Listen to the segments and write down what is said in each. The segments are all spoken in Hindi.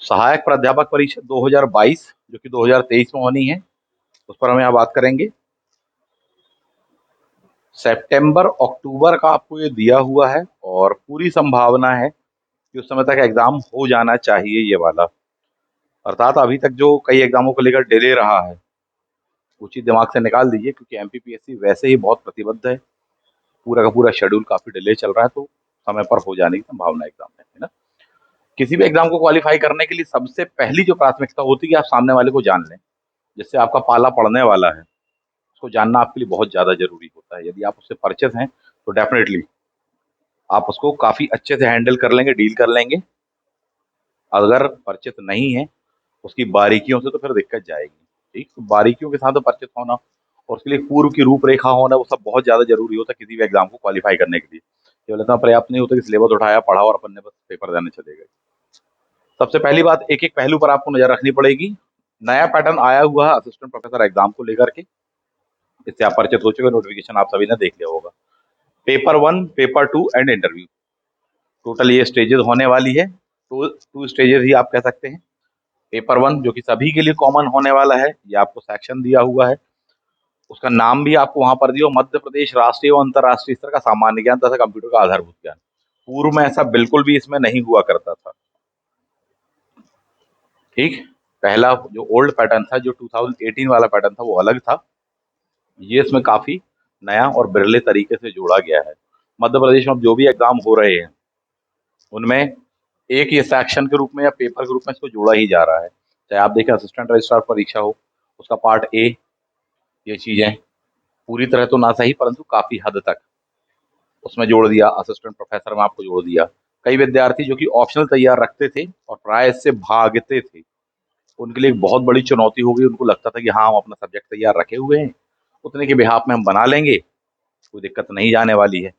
सहायक प्राध्यापक परीक्षा 2022 जो कि 2023 में होनी है, उस पर हम यहाँ बात करेंगे। सितंबर अक्टूबर का आपको ये दिया हुआ है और पूरी संभावना है कि उस समय तक एग्जाम हो जाना चाहिए ये वाला। अर्थात अभी तक जो कई एग्जामों को लेकर डिले रहा है, उचित दिमाग से निकाल दीजिए, क्योंकि एमपीपीएससी वैसे ही बहुत प्रतिबद्ध है। पूरा का पूरा शेड्यूल काफी डिले चल रहा है, तो समय पर हो जाने की संभावना एग्जाम में है ना। किसी भी एग्जाम को क्वालिफाई करने के लिए सबसे पहली जो प्राथमिकता होती है कि आप सामने वाले को जान लें, जिससे आपका पाला पड़ने वाला है उसको जानना आपके लिए बहुत ज्यादा जरूरी होता है। यदि आप उससे परिचित हैं तो डेफिनेटली आप उसको काफी अच्छे से हैंडल कर लेंगे, डील कर लेंगे। अगर परिचित नहीं है उसकी बारीकियों से, तो फिर दिक्कत जाएगी। ठीक, तो बारीकियों के साथ तो परिचित होना और उसके लिए पूर्व की रूपरेखा होना, वो सब बहुत ज्यादा जरूरी होता है किसी भी एग्जाम को क्वालिफाई करने के लिए। केवल इतना पर्याप्त नहीं होता कि सिलेबस उठाया, पढ़ा और अपन ने बस पेपर देने चले गए। सबसे पहली बात, एक एक पहलू पर आपको नजर रखनी पड़ेगी। नया पैटर्न आया हुआ है असिस्टेंट प्रोफेसर एग्जाम को लेकर के, इससे आप परिचित हो चुके, नोटिफिकेशन आप सभी ने देख लिया होगा। Paper 1, paper 2 and interview, total ये स्टेजेस होने वाली है। टू स्टेजेस ही आप कह सकते हैं। पेपर 1 जो कि सभी के लिए कॉमन होने वाला है, ये आपको सेक्शन दिया हुआ है, उसका नाम भी आपको वहां पर दिया, मध्य प्रदेश राष्ट्रीय और अंतर्राष्ट्रीय स्तर का सामान्य ज्ञान तथा कंप्यूटर का आधारभूत ज्ञान। पूर्व में ऐसा बिल्कुल भी इसमें नहीं हुआ करता था। ठीक, पहला जो ओल्ड पैटर्न था, जो 2018 वाला पैटर्न था, वो अलग था। ये इसमें काफी नया और बिरले तरीके से जोड़ा गया है। मध्य प्रदेश में अब जो भी एग्जाम हो रहे हैं उनमें एक ये सेक्शन के रूप में या पेपर के रूप में इसको जोड़ा ही जा रहा है। चाहे आप देखें असिस्टेंट रजिस्ट्रार परीक्षा हो, उसका पार्ट ए, ये चीजें पूरी तरह तो ना सही परंतु काफी हद तक उसमें जोड़ दिया। असिस्टेंट प्रोफेसर में आपको जोड़ दिया। कई विद्यार्थी जो कि ऑप्शनल तैयार रखते थे और प्राय इससे भागते थे, उनके लिए एक बहुत बड़ी चुनौती हो गई। उनको लगता था कि हाँ, हम अपना सब्जेक्ट तैयार रखे हुए हैं, उतने के बिहाफ में हम बना लेंगे, कोई दिक्कत नहीं जाने वाली है।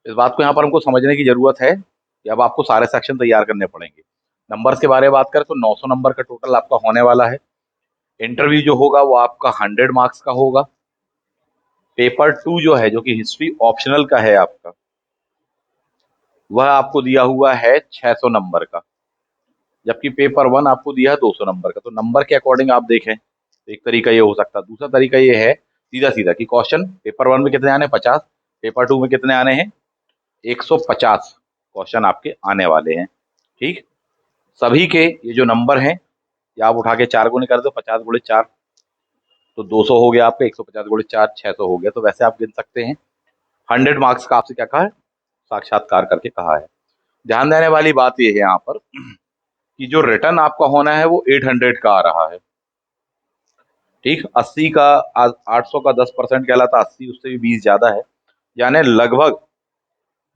इस बात को यहाँ पर हमको समझने की जरूरत है कि अब आपको सारे सेक्शन तैयार करने पड़ेंगे। नंबर्स के बारे में बात करें तो 900 नंबर का टोटल आपका होने वाला है। इंटरव्यू जो होगा वो आपका 100 मार्क्स का होगा। पेपर 2 जो है, जो कि हिस्ट्री ऑप्शनल का है आपका, वह आपको दिया हुआ है 600 नंबर का, जबकि पेपर 1 आपको दिया है 200 नंबर का। तो नंबर के अकॉर्डिंग आप देखें, एक तरीका ये हो सकता है। दूसरा तरीका ये है सीधा सीधा कि क्वेश्चन पेपर 1 में कितने आने, 50, पेपर 2 में कितने आने हैं, 150 क्वेश्चन आपके आने वाले हैं। ठीक, सभी के ये जो नंबर हैं, या आप उठा के 4 गुणे कर दो, 50 गुणे 4 तो 200 हो गया आपका, 150 गुणे 4 600 हो गया। तो वैसे आप गिन सकते हैं। 100 मार्क्स का आपसे क्या कहा है, साक्षात्कार करके कहा है। ध्यान देने वाली बात यह है यहाँ पर कि जो रिटर्न आपका होना है वो 800 का आ रहा है। ठीक, 80 का 800 का 10% कहलाता, 80 उससे भी 20 ज्यादा है। यानी लगभग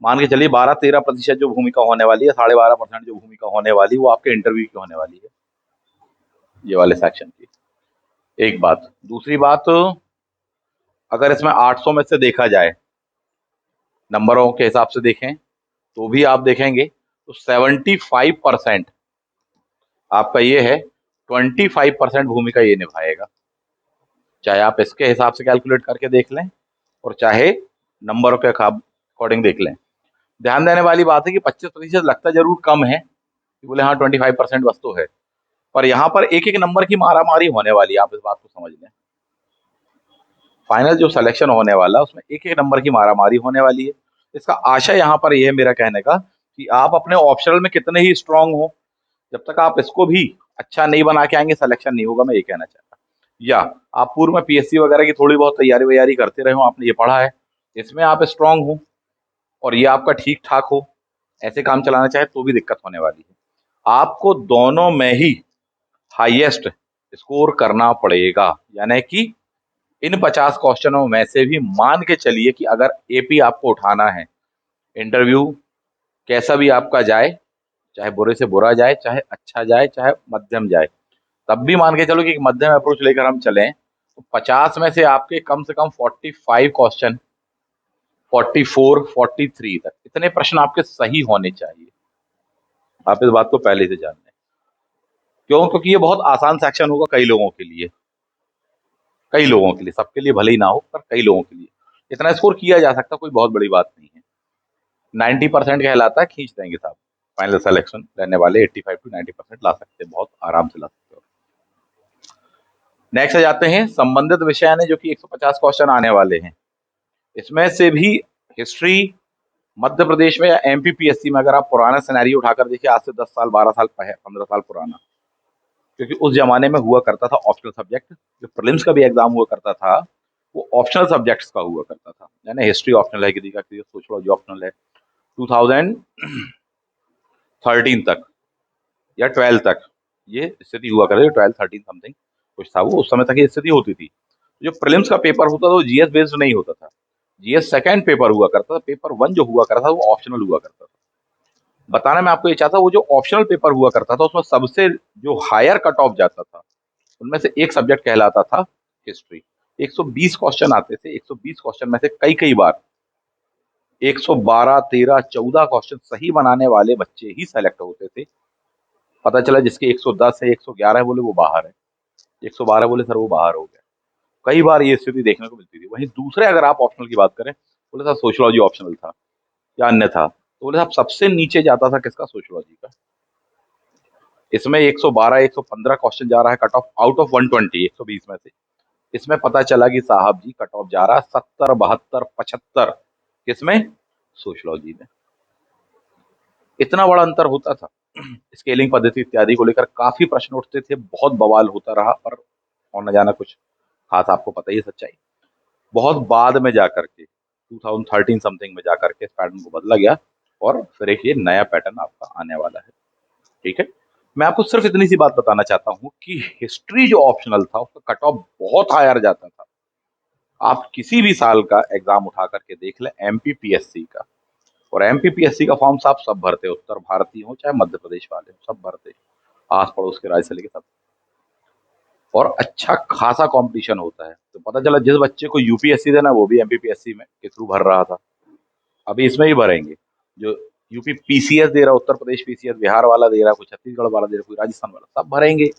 मान के चलिए 12-13% जो भूमिका होने वाली है, 12.5% जो भूमिका होने वाली, वो आपके इंटरव्यू की होने वाली है, ये वाले सेक्शन की। एक बात। दूसरी बात, अगर इसमें 800 में से देखा जाए, नंबरों के हिसाब से देखें तो भी आप देखेंगे तो 75% आपका ये है, 25% भूमिका ये निभाएगा। चाहे आप इसके हिसाब से कैलकुलेट करके देख लें और चाहे नंबरों के अकॉर्डिंग देख लें। ध्यान देने वाली बात है कि 25% लगता जरूर कम है कि बोले हाँ 25% बस तो है, पर यहाँ पर एक एक नंबर की मारामारी होने वाली है, आप इस बात को समझ लें। फाइनल जो सिलेक्शन होने वाला है उसमें एक एक नंबर की मारामारी होने वाली है। इसका आशय यहाँ पर यह है मेरा कहने का कि आप अपने ऑप्शनल में कितने ही स्ट्रांग हो, जब तक आप इसको भी अच्छा नहीं बना के आएंगे सिलेक्शन नहीं होगा, मैं ये कहना चाहता। या आप पूर्व में पीएससी वगैरह की थोड़ी बहुत तैयारी वैयारी करते रहे हो, आपने ये पढ़ा है, इसमें आप स्ट्रांग हो और ये आपका ठीक ठाक हो, ऐसे काम चलाना चाहे तो भी दिक्कत होने वाली है। आपको दोनों में ही हाईएस्ट स्कोर करना पड़ेगा। यानी कि इन 50 क्वेश्चनों में से भी मान के चलिए कि अगर एपी आपको उठाना है, इंटरव्यू कैसा भी आपका जाए, चाहे बुरे से बुरा जाए, चाहे अच्छा जाए, चाहे मध्यम जाए, तब भी मान के चलो कि एक मध्यम अप्रोच लेकर हम चलें, तो 50 में से आपके कम से कम 45 क्वेश्चन, 44 43 तक इतने प्रश्न आपके सही होने चाहिए। आप इस बात को पहले से जान लें। क्यों? क्योंकि ये बहुत आसान सेक्शन होगा कई लोगों के लिए, कई लोगों के लिए, सबके लिए भले ही ना हो पर कई लोगों के लिए इतना स्कोर किया जा सकता, कोई बहुत बड़ी बात नहीं है। 90% कहलाता है खींच देंगे साहब। फाइनल सिलेक्शन लेने वाले 85 to 90% ला सकते हैं, बहुत आराम से ला सकते हो। नेक्स्ट आ जाते हैं संबंधित विषय यानी जो कि 150 क्वेश्चन आने वाले हैं। इसमें से भी हिस्ट्री मध्य प्रदेश में या एमपीपीएससी में अगर आप पुराना सिनेरियो उठाकर देखिए, आज से 10 साल 12 साल 15 साल पुराना, क्योंकि उस जमाने में हुआ करता था ऑप्शनल सब्जेक्ट, जो प्रीलिम्स का भी एग्जाम हुआ करता था वो ऑप्शनल सब्जेक्ट्स का हुआ करता था। यानी हिस्ट्री ऑप्शनल है, किसी का सोशलॉजी ऑप्शनल है। 2013 तक या 12 तक ये स्थिति हुआ करती थी, 12-13 समथिंग कुछ था वो, उस समय तक ये स्थिति होती थी। जो प्रीलिम्स का पेपर होता था वो जीएस बेस्ड नहीं होता था, जीएस सेकंड पेपर हुआ करता था, पेपर वन जो हुआ करता था वो ऑप्शनल हुआ करता था। बताना मैं आपको ये चाहता, वो जो ऑप्शनल पेपर हुआ करता था उसमें सबसे जो हायर कट ऑफ जाता था उनमें से एक सब्जेक्ट कहलाता था हिस्ट्री। 120 क्वेश्चन आते थे, 120 क्वेश्चन में से कई कई बार 112, 13, 14 क्वेश्चन सही बनाने वाले बच्चे ही सेलेक्ट होते थे। पता चला जिसके 110 है, 111 बोले वो बाहर है, 112 बोले सर वो बाहर हो गया। कई बार ये स्थिति देखने को मिलती थी। वहीं दूसरे अगर आप ऑप्शनल की बात करें, बोले सर सोशियोलॉजी ऑप्शनल था या अन्य था, तो बोले साहब सबसे नीचे जाता था किसका, सोशियोलॉजी का। इसमें 112, 115 क्वेश्चन जा रहा है कट ऑफ आउट ऑफ 120, 120 में से। इसमें पता चला कि साहब जी कट ऑफ जा रहा है 70, 72, 75 किसमें, सोशियोलॉजी में। इतना बड़ा अंतर होता था। स्केलिंग पद्धति इत्यादि को लेकर काफी प्रश्न उठते थे, बहुत बवाल होता रहा, पर और न जाना कुछ खास, आपको पता ही है सच्चाई। बहुत बाद में जाकर के 2013 समथिंग में जाकर के इस पैटर्न को बदला गया और फिर एक ये नया पैटर्न आपका आने वाला है। ठीक है, मैं आपको सिर्फ इतनी सी बात बताना चाहता हूं कि हिस्ट्री जो ऑप्शनल था उसका कट ऑफ बहुत हायर जाता था। आप किसी भी साल का एग्जाम उठा करके देख लें एमपीपीएससी का, और एमपीपीएससी का फॉर्म आप सब भरते, उत्तर भारतीय हो चाहे मध्य प्रदेश वाले हो, सब भरते, आस पड़ोस के राज्य से लेके सब। और अच्छा खासा कंपटीशन होता है। तो पता चला जिस बच्चे को यूपीएससी देना वो भी एमपीपीएससी में के थ्रू भर रहा था, अभी इसमें भी भरेंगे। जो यूपी पीसीएस दे रहा, उत्तर प्रदेश पीसीएस, बिहार वाला दे रहा, कोई छत्तीसगढ़ वाला दे रहा, कोई राजस्थान वाला, सब भरेंगे।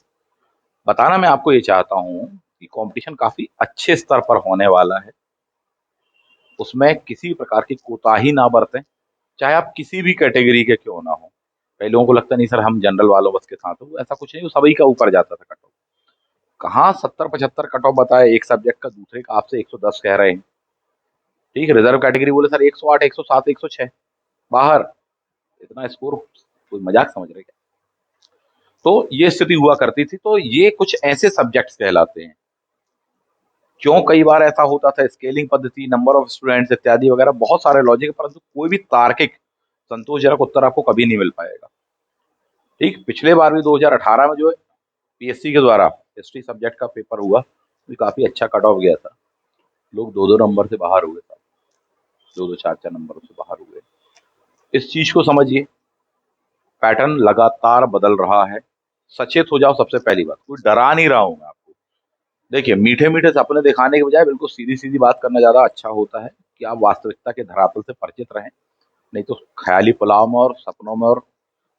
बताना मैं आपको ये चाहता हूँ कि कंपटीशन काफी अच्छे स्तर पर होने वाला है, उसमें किसी प्रकार की कोताही ना बरतें, चाहे आप किसी भी कैटेगरी के क्यों ना हो। कई लोगों को लगता नहीं सर हम जनरल वालों बस के साथ हो, ऐसा कुछ नहीं, वो सभी का ऊपर जाता था कट ऑफ। कहाँ 70-75 कट ऑफ बताए एक सब्जेक्ट का, दूसरे का आपसे 110 कह रहे हैं। ठीक है, रिजर्व कैटेगरी बोले सर 108, 107, 106 बाहर, इतना स्कोर कोई मजाक समझ रहे क्या। तो ये स्थिति हुआ करती थी। तो ये कुछ ऐसे सब्जेक्ट्स कहलाते हैं। क्यों कई बार ऐसा होता था, स्केलिंग पद्धति, नंबर ऑफ स्टूडेंट्स इत्यादि वगैरह बहुत सारे लॉजिक, परंतु कोई भी तार्किक संतोषजनक उत्तर आपको कभी नहीं मिल पाएगा। ठीक, पिछले बार भी 2018 में जो पीएससी के द्वारा हिस्ट्री सब्जेक्ट का पेपर हुआ, तो काफी अच्छा कट ऑफ गया था, लोग 2-2 नंबर से बाहर हुए था, 2-2, 4-4 नंबर से बाहर हुए। इस चीज को समझिए, पैटर्न लगातार बदल रहा है, सचेत हो जाओ। सबसे पहली बात, कोई डरा नहीं रहा हूं मैं आपको। देखिए, मीठे मीठे सपने दिखाने के बजाय बिल्कुल सीधी सीधी बात करना ज्यादा अच्छा होता है कि आप वास्तविकता के धरातल से परिचित रहें। नहीं तो ख्याली पुलाव में और सपनों में और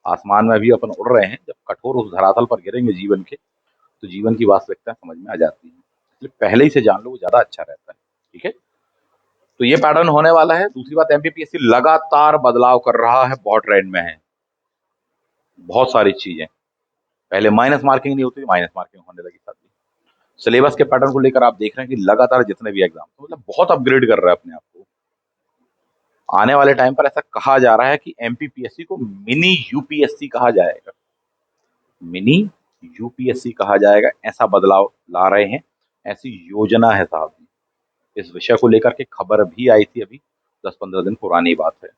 आसमान में भी अपन उड़ रहे हैं, जब कठोर उस धरातल पर गिरेंगे जीवन के, तो जीवन की वास्तविकता समझ में आ जाती है। इसलिए पहले ही से जान लो, वो ज्यादा अच्छा रहता है। ठीक है, तो ये पैटर्न होने वाला है। दूसरी बात, एमपीपीएससी लगातार बदलाव कर रहा है, बहुत ट्रेंड में है, बहुत सारी चीजें। पहले माइनस मार्किंग नहीं होती थी, माइनस मार्किंग होने लगी साथ ही। सिलेबस के पैटर्न को लेकर आप देख रहे हैं कि लगातार जितने भी एग्जाम, तो मतलब बहुत अपग्रेड कर रहा है अपने आप को। आने वाले टाइम पर ऐसा कहा जा रहा है कि एमपीपीएससी को मिनी यूपीएससी कहा जाएगा, मिनी यूपीएससी कहा जाएगा। ऐसा बदलाव ला रहे हैं, ऐसी योजना है साहब। इस विषय को लेकर के खबर भी आई थी, अभी 10-15 दिन पुरानी बात है।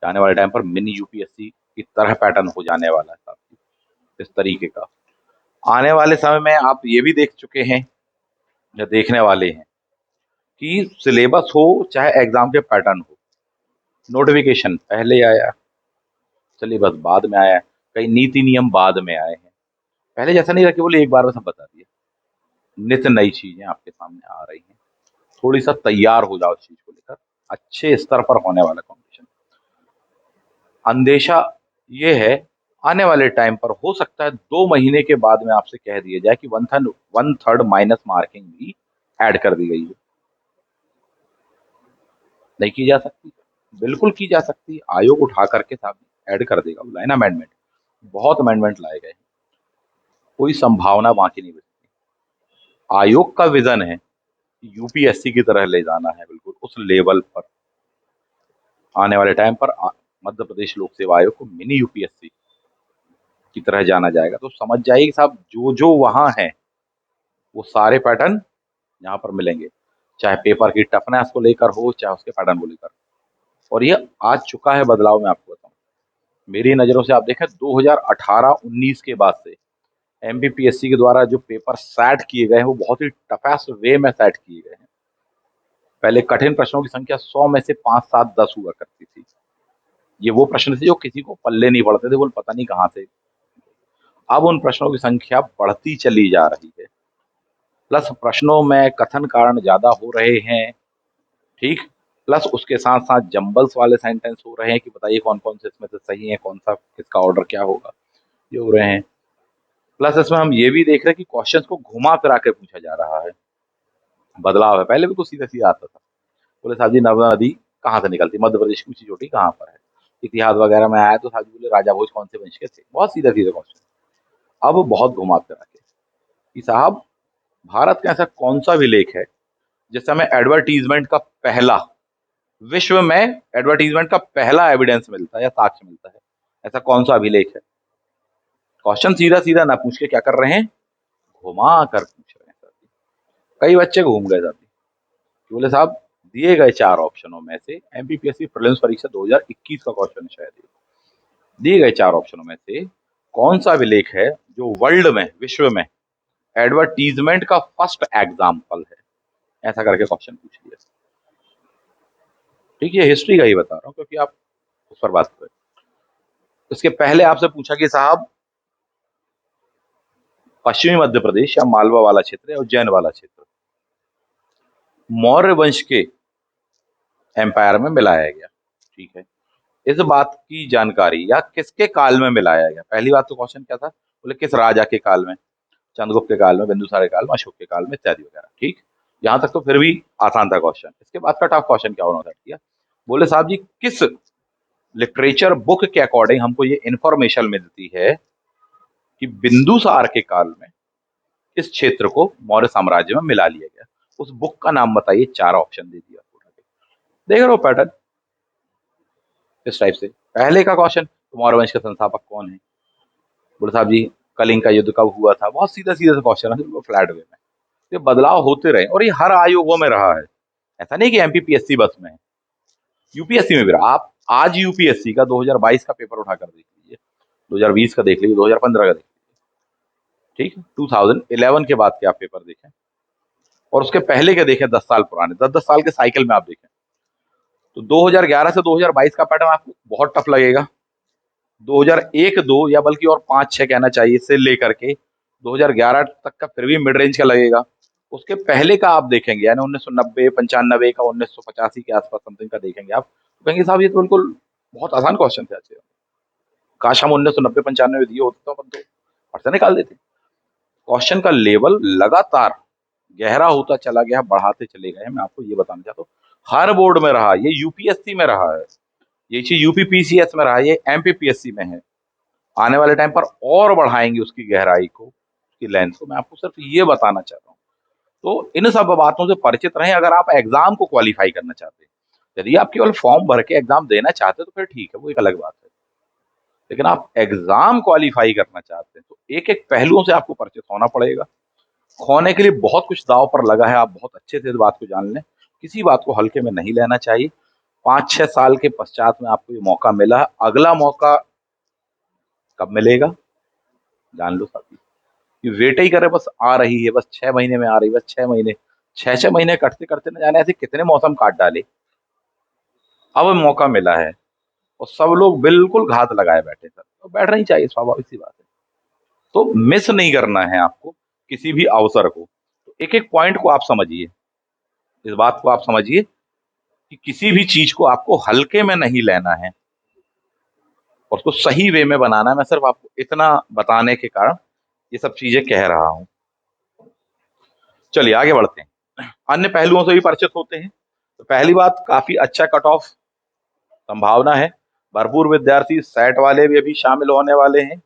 आने वाले टाइम पर मिनी यूपीएससी की तरह पैटर्न हो जाने वाला है साहब, इस तरीके का। आने वाले समय में आप ये भी देख चुके हैं या देखने वाले हैं कि सिलेबस हो चाहे एग्जाम के पैटर्न हो, नोटिफिकेशन पहले आया, सिलेबस बाद में आया, कई नीति नियम बाद में आए हैं। पहले जैसा नहीं रहा कि बोले एक बार में सब बता दिया, नित्य नई चीजें आपके सामने आ रही हैं। थोड़ी सा तैयार हो जाओ इस चीज को लेकर, अच्छे स्तर पर होने वाला कॉम्पिटिशन। अंदेशा ये है, आने वाले टाइम पर हो सकता है 2 महीने के बाद में आपसे कह दिया जाए कि 1/3 माइनस मार्किंग भी ऐड कर दी गई है। नहीं की जा सकती, बिल्कुल की जा सकती है। आयोग उठा करके साहब ऐड कर देगा, बोला है ना अमेंडमेंट। बहुत अमेंडमेंट लाए गए, कोई संभावना बाकी नहीं बची। आयोग का विजन है यूपीएससी की तरह ले जाना है, बिल्कुल उस लेवल पर। आने वाले टाइम पर मध्य प्रदेश लोक सेवा आयोग को मिनी यूपीएससी की तरह जाना जाएगा। तो समझ जाइए साहब, जो जो वहां है वो सारे पैटर्न यहाँ पर मिलेंगे, चाहे पेपर की टफनेस को लेकर हो, चाहे उसके पैटर्न को लेकर। और ये आ चुका है बदलाव, मैं आपको बताऊं। मेरी नजरों से आप देखें 2018-19 के बाद से एमपीपीएससी के द्वारा जो पेपर सेट किए गए हैं वो बहुत ही टफेस्ट वे में सेट किए गए हैं। पहले कठिन प्रश्नों की संख्या 100 में से 5, 7, 10 हुआ करती थी। ये वो प्रश्न थे जो किसी को पल्ले नहीं पड़ते थे, बोल पता नहीं कहाँ से। अब उन प्रश्नों की संख्या बढ़ती चली जा रही है, प्लस प्रश्नों में कथन कारण ज्यादा हो रहे हैं, ठीक। प्लस उसके साथ साथ जंबल्स वाले सेंटेंस हो रहे हैं कि बताइए कौन कौन से इसमें से सही है, कौन सा किसका ऑर्डर क्या होगा, ये हो रहे हैं। प्लस इसमें हम ये भी देख रहे हैं कि क्वेश्चंस को घुमा फिरा के पूछा जा रहा है। बदलाव है, पहले भी कुछ सीधा सीधा आता था। बोले साहब जी नर्मदा नदी कहाँ से निकलती, मध्य प्रदेश की ऊंची चोटी कहाँ पर है। इतिहास वगैरह में आया तो साहब जी बोले राजा भोज कौन से वंश के थे, बहुत सीधा सीधा क्वेश्चन। अब बहुत घुमा फिरा के कि साहब भारत का ऐसा कौन सा विलेख है जिससे हमें एडवर्टीजमेंट का पहला, विश्व में एडवर्टीजमेंट का पहला एविडेंस मिलता है या साक्ष्य मिलता है, ऐसा कौन सा अभिलेख है। क्वेश्चन सीधा सीधा ना पूछ के क्या कर रहे हैं, घुमा कर पूछ रहे हैं सर। कई बच्चे घूम गए साथी, बोले साहब दिए गए 4 ऑप्शनों में से, एमपीपीएससी प्रीलिम्स परीक्षा 2021 का क्वेश्चन शायद, दिए गए 4 ऑप्शनों में से कौन सा अभिलेख है जो वर्ल्ड में, विश्व में एडवर्टीजमेंट का फर्स्ट एग्जाम्पल है, ऐसा करके क्वेश्चन पूछ लिया। ठीक है, हिस्ट्री का ही बता रहा हूँ क्योंकि आप उस पर बात करें। इसके पहले आपसे पूछा कि साहब पश्चिमी मध्य प्रदेश या मालवा वाला क्षेत्र या उज्जैन वाला क्षेत्र मौर्य वंश के एम्पायर में मिलाया गया, ठीक है। इस बात की जानकारी या किसके काल में मिलाया गया, पहली बात तो क्वेश्चन क्या था, बोले किस राजा के काल में, चंद्रगुप्त के काल में, बिंदुसार के काल में, अशोक के काल में, इत्यादि वगैरह, ठीक। यहां तक तो फिर भी आसान था क्वेश्चन। इसके बाद का टफ क्वेश्चन क्या होना था, बोले साहब जी किस लिटरेचर बुक के अकॉर्डिंग हमको ये इंफॉर्मेशन मिलती है कि बिंदुसार के काल में इस क्षेत्र को मौर्य साम्राज्य में मिला लिया गया, उस बुक का नाम बताइए। 4 ऑप्शन दे दिया, देख रहे हो पैटर्न इस टाइप से। पहले का क्वेश्चन, मौर्य वंश के संस्थापक कौन है, बोले साहब जी कलिंग का युद्ध कब हुआ था, बहुत सीधा सीधा क्वेश्चन है, फ्लैट वे में। ये बदलाव होते रहे और ये हर आयोगों में रहा है, ऐसा नहीं कि एमपीपीएससी बस में है, यूपीएससी में भी रहा। आप आज यूपीएससी का 2022 का पेपर उठाकर देख लीजिए, 2020 का देख लीजिए, 2015 का देख लीजिए, ठीक। 2011 के बाद के आप पेपर देखें और उसके पहले के देखें, 10 साल पुराने, 10-10 साल के साइकिल में आप देखें, तो 2011 से 2022 का पैटर्न आपको बहुत टफ लगेगा। 2001-2 या बल्कि और 5-6 कहना चाहिए से लेकर के 2011 तक का फिर भी मिड रेंज का लगेगा। उसके पहले का आप देखेंगे यानी 1990-95 का, 1985 के आसपास समथिंग का देखेंगे आप, तो कहेंगे साहब ये तो बिल्कुल बहुत आसान क्वेश्चन थे, अच्छे। काश हम 1990-95 में दिए होते तो अपन तो फट से निकाल देते। क्वेश्चन का लेवल लगातार गहरा होता चला गया, बढ़ाते चले गए। मैं आपको ये बताना चाहता हूँ, हर बोर्ड में रहा, ये यूपीएससी में रहा है, ये चीज यूपीपीसीएस में रहा है, ये एमपीपीएससी में है। आने वाले टाइम पर और बढ़ाएंगे उसकी गहराई को, उसकी लेंथ को। मैं आपको सिर्फ ये बताना चाहता हूँ। तो इन सब बातों से परिचित रहें अगर आप एग्जाम को क्वालिफाई करना चाहते हैं। यदि आप केवल फॉर्म भर के एग्जाम देना चाहते हैं तो फिर ठीक है, वो एक अलग बात है। लेकिन आप एग्जाम क्वालिफाई करना चाहते हैं तो एक एक पहलुओं से आपको परिचित होना पड़ेगा। खोने के लिए बहुत कुछ दांव पर लगा है, आप बहुत अच्छे से इस बात को जान लें। किसी बात को हल्के में नहीं लेना चाहिए। 5-6 साल के पश्चात में आपको ये मौका मिला है, अगला मौका कब मिलेगा जान लो साथी। ये वेट ही करे, बस आ रही है, बस 6 महीने में आ रही है, बस 6 महीने, 6-6 महीने कटते करते न जाने ऐसे कितने मौसम काट डाले। अब मौका मिला है और सब लोग बिल्कुल घात लगाए बैठे सर, तो बैठना ही चाहिए, स्वाभाविक सी बात है। तो मिस नहीं करना है आपको किसी भी अवसर को। तो एक एक पॉइंट को आप समझिए, इस बात को आप समझिए कि किसी भी चीज को आपको हल्के में नहीं लेना है और उसको सही वे में बनाना है। मैं सिर्फ आपको इतना बताने के कारण ये सब चीजें कह रहा हूं। चलिए आगे बढ़ते हैं, अन्य पहलुओं से भी परिचित होते हैं। तो पहली बात, काफी अच्छा कट ऑफ संभावना है। भरपूर विद्यार्थी सेट वाले भी अभी शामिल होने वाले हैं,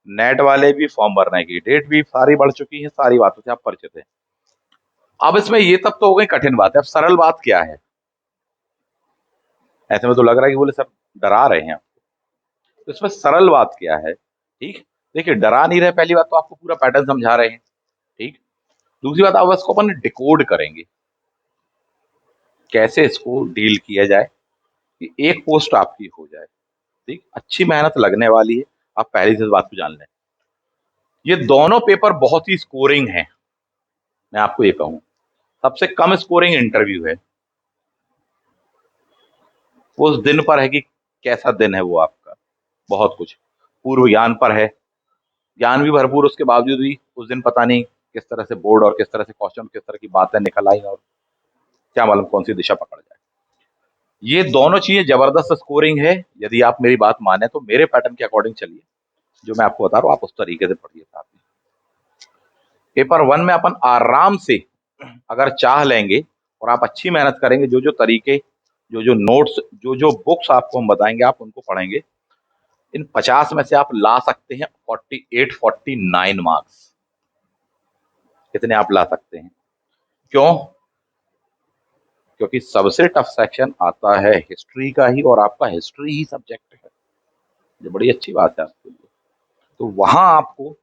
नेट वाले भी, फॉर्म भरने की डेट भी सारी बढ़ चुकी है, सारी बातों से आप परिचित हैं। अब इसमें ये तब तो हो गई कठिन बात है, अब सरल बात क्या है? ऐसे में तो लग रहा है कि बोले सर डरा रहे हैं आपको, तो इसमें सरल बात क्या है? ठीक, देखिए डरा नहीं रहे, पहली बात तो आपको पूरा पैटर्न समझा रहे हैं। ठीक, दूसरी बात अब इसको अपन डिकोड करेंगे, कैसे इसको डील किया जाए कि एक पोस्ट आपकी हो जाए। ठीक, अच्छी मेहनत लगने वाली है, आप पहले से इस बात को जान लें। ये दोनों पेपर बहुत ही स्कोरिंग हैं, मैं आपको ये कहूं, सबसे कम स्कोरिंग इंटरव्यू है। वो उस दिन पर है कि कैसा दिन है वो आपका, बहुत कुछ पूर्व ज्ञान पर है, ज्ञान भी भरपूर, उसके बावजूद भी उस दिन पता नहीं किस तरह से बोर्ड और किस तरह से क्वेश्चन, किस तरह की बातें निकल आई और क्या मालूम कौन सी दिशा पकड़ जाए। ये दोनों चीजें जबरदस्त स्कोरिंग है। यदि आप मेरी बात माने तो मेरे पैटर्न के अकॉर्डिंग चलिए, जो मैं आपको बता रहा हूँ आप उस तरीके से पढ़िए साथ में। पेपर 1 में अपन आराम से अगर चाह लेंगे और आप अच्छी मेहनत करेंगे, जो जो तरीके, जो जो नोट्स, जो जो बुक्स आपको हम बताएंगे आप उनको पढ़ेंगे, इन 50 में से आप ला सकते हैं 48 49 मार्क्स। कितने आप ला सकते हैं? क्यों? क्योंकि सबसे टफ सेक्शन आता है हिस्ट्री का ही, और आपका हिस्ट्री ही सब्जेक्ट है, ये बड़ी अच्छी बात है आपके लिए। तो वहां आपको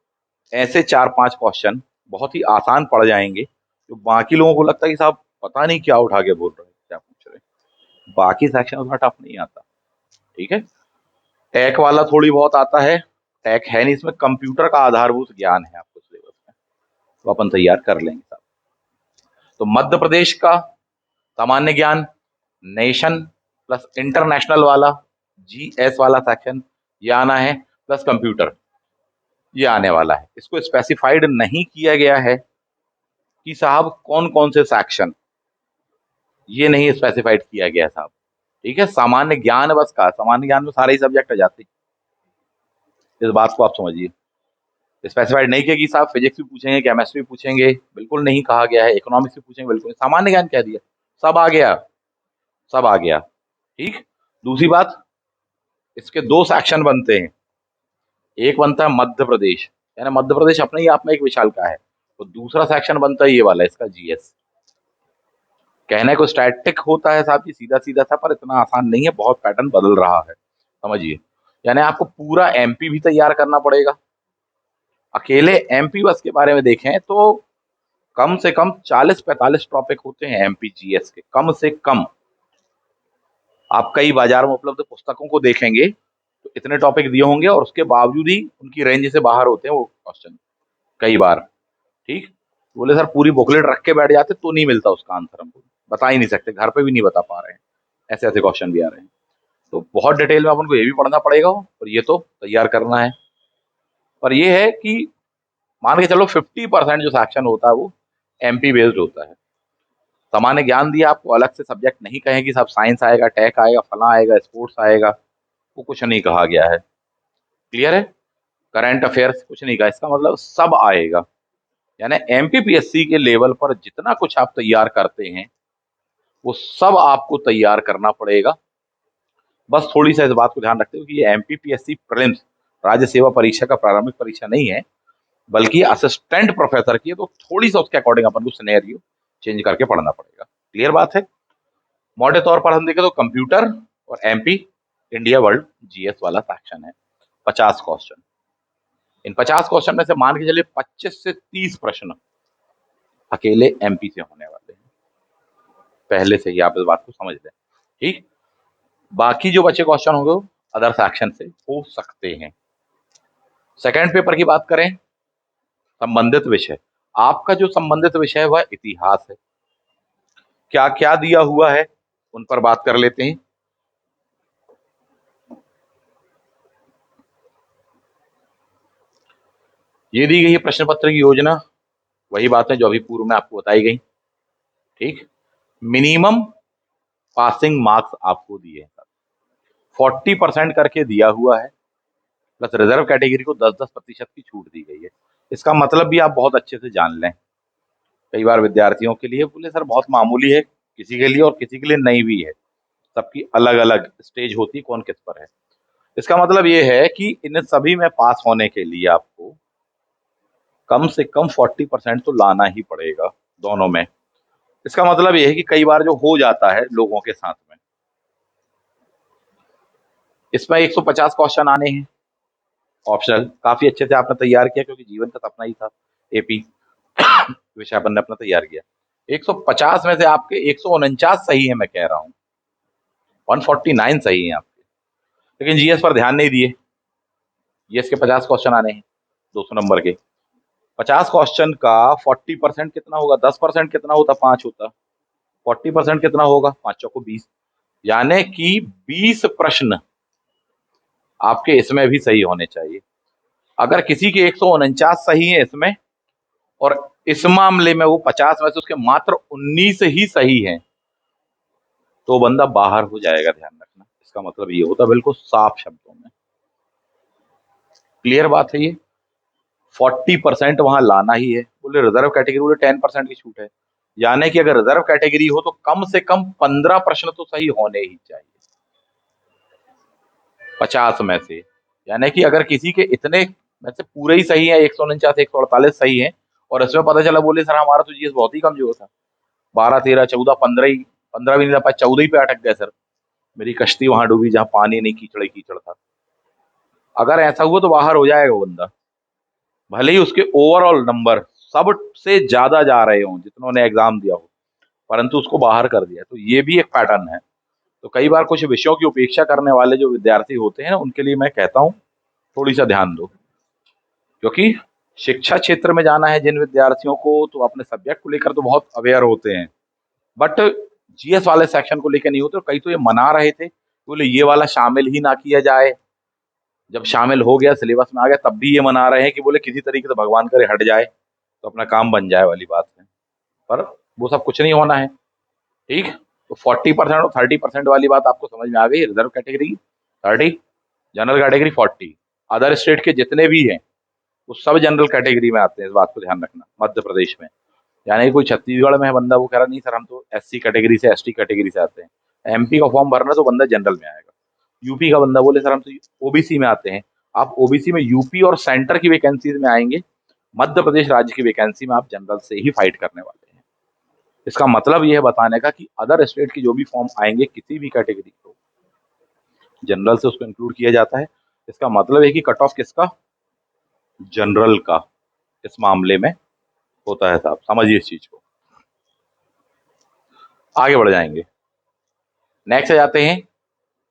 ऐसे 4-5 क्वेश्चन बहुत ही आसान पड़ जाएंगे, जो बाकी लोगों को लगता है कि साहब पता नहीं क्या उठा के बोल रहे हैं, क्या पूछ रहे हैं। बाकी सेक्शन उतना टफ नहीं आता। ठीक है, टैक वाला थोड़ी बहुत आता है, टैक है नहीं, इसमें कंप्यूटर का आधारभूत ज्ञान है आपको सिलेबस में, तो अपन तैयार कर लेंगे साहब। तो मध्य प्रदेश का सामान्य ज्ञान, नेशन प्लस इंटरनेशनल वाला, जीएस वाला सेक्शन ये आना है, प्लस कंप्यूटर ये आने वाला है। इसको स्पेसिफाइड नहीं किया गया है कि साहब कौन कौन से सेक्शन, ये नहीं स्पेसिफाइड किया गया साहब। ठीक है, सामान्य ज्ञान बस का, सामान्य ज्ञान में सारे ही सब्जेक्ट आ जाते हैं, इस बात को आप समझिए। स्पेसिफाइड नहीं किया कि साहब फिजिक्स भी पूछेंगे, केमिस्ट्री भी पूछेंगे, बिल्कुल नहीं कहा गया है, इकोनॉमिक्स भी पूछेंगे, बिल्कुल सामान्य ज्ञान कह दिया, सब आ गया, सब आ गया। ठीक, दूसरी बात, इसके दो सेक्शन बनते हैं, एक बनता है मध्य प्रदेश, यानी मध्य प्रदेश अपने ही आप में एक विशाल का है, तो दूसरा सेक्शन बनता है ये वाला, इसका जीएस। कहने को स्टैटिक होता है साहब जी, सीधा सीधा था, पर इतना आसान नहीं है, बहुत पैटर्न बदल रहा है, समझिए। यानी आपको पूरा एमपी भी तैयार करना पड़ेगा। अकेले एमपी बस के बारे में देखें तो कम से कम 40-45 टॉपिक होते हैं एमपी जीएस के, कम से कम। आप कई बाजार में उपलब्ध पुस्तकों को देखेंगे तो इतने टॉपिक दिए होंगे, और उसके बावजूद ही उनकी रेंज से बाहर होते हैं वो क्वेश्चन कई बार। ठीक, बोले सर पूरी बुकलेट रख के बैठ जाते तो नहीं मिलता उसका आंसर, हमको बता ही नहीं सकते, घर पे भी नहीं बता पा रहे हैं, ऐसे ऐसे क्वेश्चन भी आ रहे हैं। तो बहुत डिटेल में अपन को ये भी पढ़ना पड़ेगा और ये तो तैयार करना है। पर ये है कि मान के चलो 50% जो सेक्शन होता है वो एमपी बेस्ड होता है। सामान्य ज्ञान दिया आपको, अलग से सब्जेक्ट नहीं कहें कि सब साइंस आएगा, टेक आएगा, फला आएगा, स्पोर्ट्स आएगा, वो कुछ नहीं कहा गया है। क्लियर है? करंट अफेयर्स कुछ नहीं कहा, इसका मतलब सब आएगा। यानी एमपीपीएससी के लेवल पर जितना कुछ आप तैयार करते हैं वो सब आपको तैयार करना पड़ेगा। बस थोड़ी सा इस बात को ध्यान रखते हुए कि ये एमपीपीएससी प्रीलिम्स राज्य सेवा परीक्षा का प्रारंभिक परीक्षा नहीं है, बल्कि असिस्टेंट प्रोफेसर की है, तो थोड़ी सा उसके अकॉर्डिंग अपन को सिनेरियो चेंज करके पढ़ना पड़ेगा। क्लियर बात है? मोटे तौर पर हम देखें तो कंप्यूटर और एमपी इंडिया वर्ल्ड जीएस वाला सेक्शन है, 50 क्वेश्चन। इन 50 क्वेश्चन में से मान के चलिए 25 से 30 प्रश्न अकेले एमपी से होने वाले हैं, पहले से ही आप इस बात को समझ लें। ठीक, बाकी जो बचे क्वेश्चन होंगे अदर सेक्शन से हो सकते हैं। सेकेंड पेपर की बात करें, संबंधित विषय, आपका जो संबंधित विषय है वह इतिहास है। क्या क्या दिया हुआ है उन पर बात कर लेते हैं। ये दी गई है प्रश्न पत्र की योजना, वही बातें जो अभी पूर्व में आपको बताई गई। ठीक, मिनिमम पासिंग मार्क्स आपको दिए हैं, 40% करके दिया हुआ है, प्लस रिजर्व कैटेगरी को 10-10% की छूट दी गई है। इसका मतलब भी आप बहुत अच्छे से जान लें। कई बार विद्यार्थियों के लिए बोले सर बहुत मामूली है, किसी के लिए और किसी के लिए नहीं भी है, सबकी अलग अलग स्टेज होती है, कौन किस पर है। इसका मतलब ये है कि इन सभी में पास होने के लिए आपको कम से कम 40% तो लाना ही पड़ेगा दोनों में। इसका मतलब ये है कि कई बार जो हो जाता है लोगों के साथ में, इसमें 150 क्वेश्चन आने हैं ऑप्शनल। काफी अच्छे से आपने तैयार किया क्योंकि जीवन का सपना ही था एपी विषय अपन ने अपना तैयार किया। 150 में से आपके 149 सही है, मैं कह रहा हूँ 149 सही है आपके। लेकिन जीएस पर ध्यान नहीं दिए। जीएस के 50 क्वेश्चन आने हैं 200 नंबर के। 50 क्वेश्चन का 40% कितना होगा? 10% कितना होता? 5 होता। 40% कितना होगा? 5 चौको 20, यानी कि 20 प्रश्न आपके इसमें भी सही होने चाहिए। अगर किसी के 149 सही है इसमें और इस मामले में वो 50 में से उसके मात्र 19 ही सही हैं, तो बंदा बाहर हो जाएगा। ध्यान रखना, इसका मतलब ये होता बिल्कुल साफ शब्दों में। क्लियर बात है ये। 40% वहां लाना ही है। बोले रिजर्व कैटेगरी, बोले 10% की छूट है, यानी कि अगर रिजर्व कैटेगरी हो तो कम से कम 15 प्रश्न तो सही होने ही चाहिए 50 में से। यानी कि अगर किसी के इतने में से पूरे ही सही है, 149 148 सही है, और इसमें पता चला बोले सर हमारा तो जीएस बहुत ही कमजोर था, 12 13 14 15 ही, 15 भी नहीं था, 14 ही पे अटक गए सर, मेरी कश्ती वहां डूबी जहां पानी नहीं कीचड़ ही कीचड़ था। अगर ऐसा हुआ तो बाहर हो जाएगा वो बंदा, भले ही उसके ओवरऑल नंबर सबसे ज्यादा जा रहे हों जितनों ने एग्जाम दिया हो, परंतु उसको बाहर कर दिया। तो ये भी एक पैटर्न है। तो कई बार कुछ विषयों की उपेक्षा करने वाले जो विद्यार्थी होते हैं उनके लिए मैं कहता हूँ थोड़ी सा ध्यान दो, क्योंकि शिक्षा क्षेत्र में जाना है जिन विद्यार्थियों को, तो अपने सब्जेक्ट को लेकर तो बहुत अवेयर होते हैं, बट जीएस वाले सेक्शन को लेकर नहीं होते। कई तो ये मना रहे थे, बोले ये वाला शामिल ही ना किया जाए। जब शामिल हो गया, सिलेबस में आ गया, तब भी ये मना रहे हैं कि बोले किसी तरीके से भगवान करे हट जाए तो अपना काम बन जाए वाली बात है। पर वो सब कुछ नहीं होना है। ठीक। तो 40% और 30% वाली बात आपको समझ में आ गई। Reserve category 30, general category 40, other state के जितने भी हैं वो सब जनरल कैटेगरी में आते हैं। इस बात को ध्यान रखना। मध्य प्रदेश में, यानी कोई छत्तीसगढ़ में है बंदा, वो कह रहा नहीं सर हम तो एससी कैटेगरी से एसटी कैटेगरी से आते हैं, एमपी का फॉर्म भरना तो बंदा जनरल में आएगा। यूपी का बंदा बोले सर हम तो ओबीसी में आते हैं, आप ओबीसी में यूपी और सेंटर की वैकेंसीज में आएंगे, मध्य प्रदेश राज्य की वैकेंसी में आप जनरल से ही फाइट करने वाले हैं। इसका मतलब यह है बताने का कि अदर स्टेट की जो भी फॉर्म आएंगे किसी भी कैटेगरी को, जनरल से उसको इंक्लूड किया जाता है। इसका मतलब है कि कट ऑफ किसका? जनरल का इस मामले में होता है। साहब समझिए इस चीज को। आगे बढ़ जाएंगे, नेक्स्ट जाते हैं।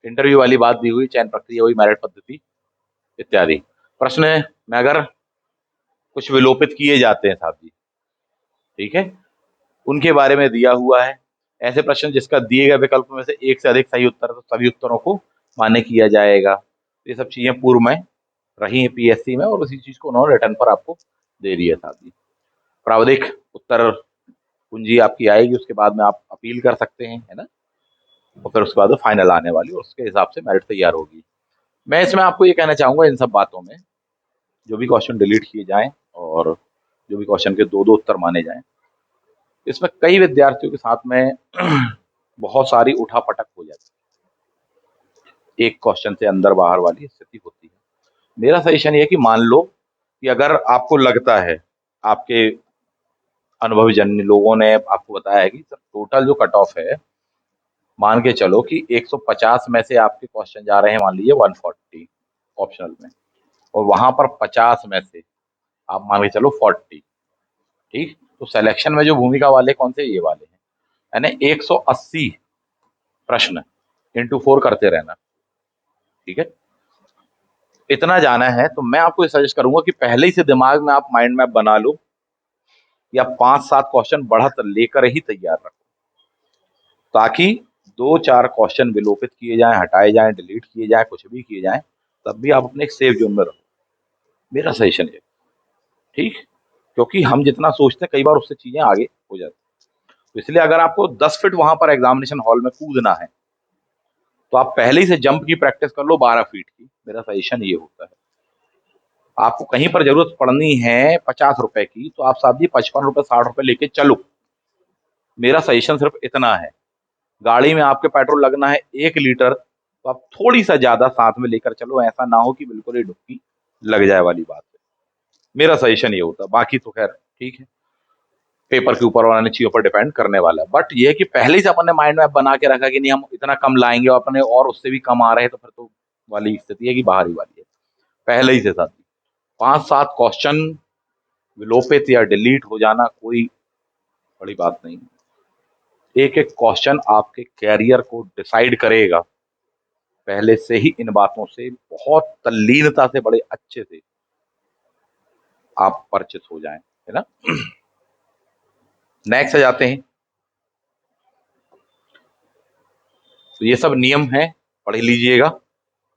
इंटरव्यू वाली बात दी हुई, चयन प्रक्रिया हुई, मेरिट पद्धति इत्यादि। प्रश्न में अगर कुछ विलोपित किए जाते हैं साहब जी, ठीक है, उनके बारे में दिया हुआ है। ऐसे प्रश्न जिसका दिए गए विकल्प में से एक से अधिक सही उत्तर है तो सभी उत्तरों को मान्य किया जाएगा। ये सब चीजें पूर्व में रही है पीएससी में, और उसी चीज को उन्होंने रिटर्न पर आपको दे दिया साहब जी। प्रावधिक उत्तर कुंजी आपकी आएगी, उसके बाद में आप अपील कर सकते हैं, है ना, और फिर उसके बाद फाइनल आने वाली और उसके हिसाब से मेरिट तैयार होगी। मैं इसमें आपको ये कहना चाहूंगा, इन सब बातों में जो भी क्वेश्चन डिलीट किए जाएं और जो भी क्वेश्चन के दो दो उत्तर माने जाएं, इसमें कई विद्यार्थियों के साथ में बहुत सारी उठापटक हो जाती है, एक क्वेश्चन से अंदर बाहर वाली स्थिति होती है। मेरा सजेशन ये है कि मान लो कि अगर आपको लगता है, आपके अनुभवी जन लोगों ने आपको बताया है कि सर टोटल जो कट ऑफ है, मान के चलो कि 150 में से आपके क्वेश्चन जा रहे हैं मान लीजिए 140 ऑप्शनल में, और वहां पर 50 में से आप मान के चलो 40। ठीक। तो सिलेक्शन में जो भूमिका वाले कौन से? ये वाले हैं, यानी 180 प्रश्न इंटू 4 करते रहना। ठीक है, इतना जाना है तो मैं आपको सजेस्ट करूंगा कि पहले ही से दिमाग में आप माइंड मैप बना लो, या 5-7 क्वेश्चन बढ़त लेकर ही तैयार रखो, ताकि 2-4 क्वेश्चन विलोपित किए जाएं, हटाए जाएं, डिलीट किए जाएं, कुछ भी किए जाएं, तब भी आप अपने एक सेफ जोन में रहो। मेरा सजेशन है। ठीक। क्योंकि हम जितना सोचते हैं कई बार उससे चीजें आगे हो जाती हैं। तो इसलिए अगर आपको 10 फीट वहां पर एग्जामिनेशन हॉल में कूदना है तो आप पहले ही से जंप की प्रैक्टिस कर लो 12 फीट की। मेरा सजेशन ये होता है। आपको कहीं पर जरूरत पड़नी है 50 रुपए की तो आप साहब जी 55 रुपए 60 रुपए लेके चलो। मेरा सजेशन सिर्फ इतना है। गाड़ी में आपके पेट्रोल लगना है 1 लीटर, तो आप थोड़ी सा ज्यादा साथ में लेकर चलो, ऐसा ना हो कि बिल्कुल ही डुबकी लग जाए वाली बात है। मेरा सजेशन ये होता, बाकी तो खैर ठीक है, पेपर के ऊपर और अन्य चीजों पर डिपेंड करने वाला है। बट ये है कि पहले से अपन ने माइंड मैप बना के रखा कि नहीं हम इतना कम लाएंगे और अपने और उससे भी कम आ रहे हैं, तो फिर तो वाली स्थिति है कि बाहर ही वाली है पहले ही से। साथ 5-7 क्वेश्चन विलोपित या डिलीट हो जाना कोई बड़ी बात नहीं। एक एक क्वेश्चन आपके कैरियर को डिसाइड करेगा। पहले से ही इन बातों से बहुत तल्लीनता से, बड़े अच्छे से आप परिचित हो जाएं, है ना। नेक्स्ट आ जाते हैं। तो ये सब नियम है, पढ़ लीजिएगा।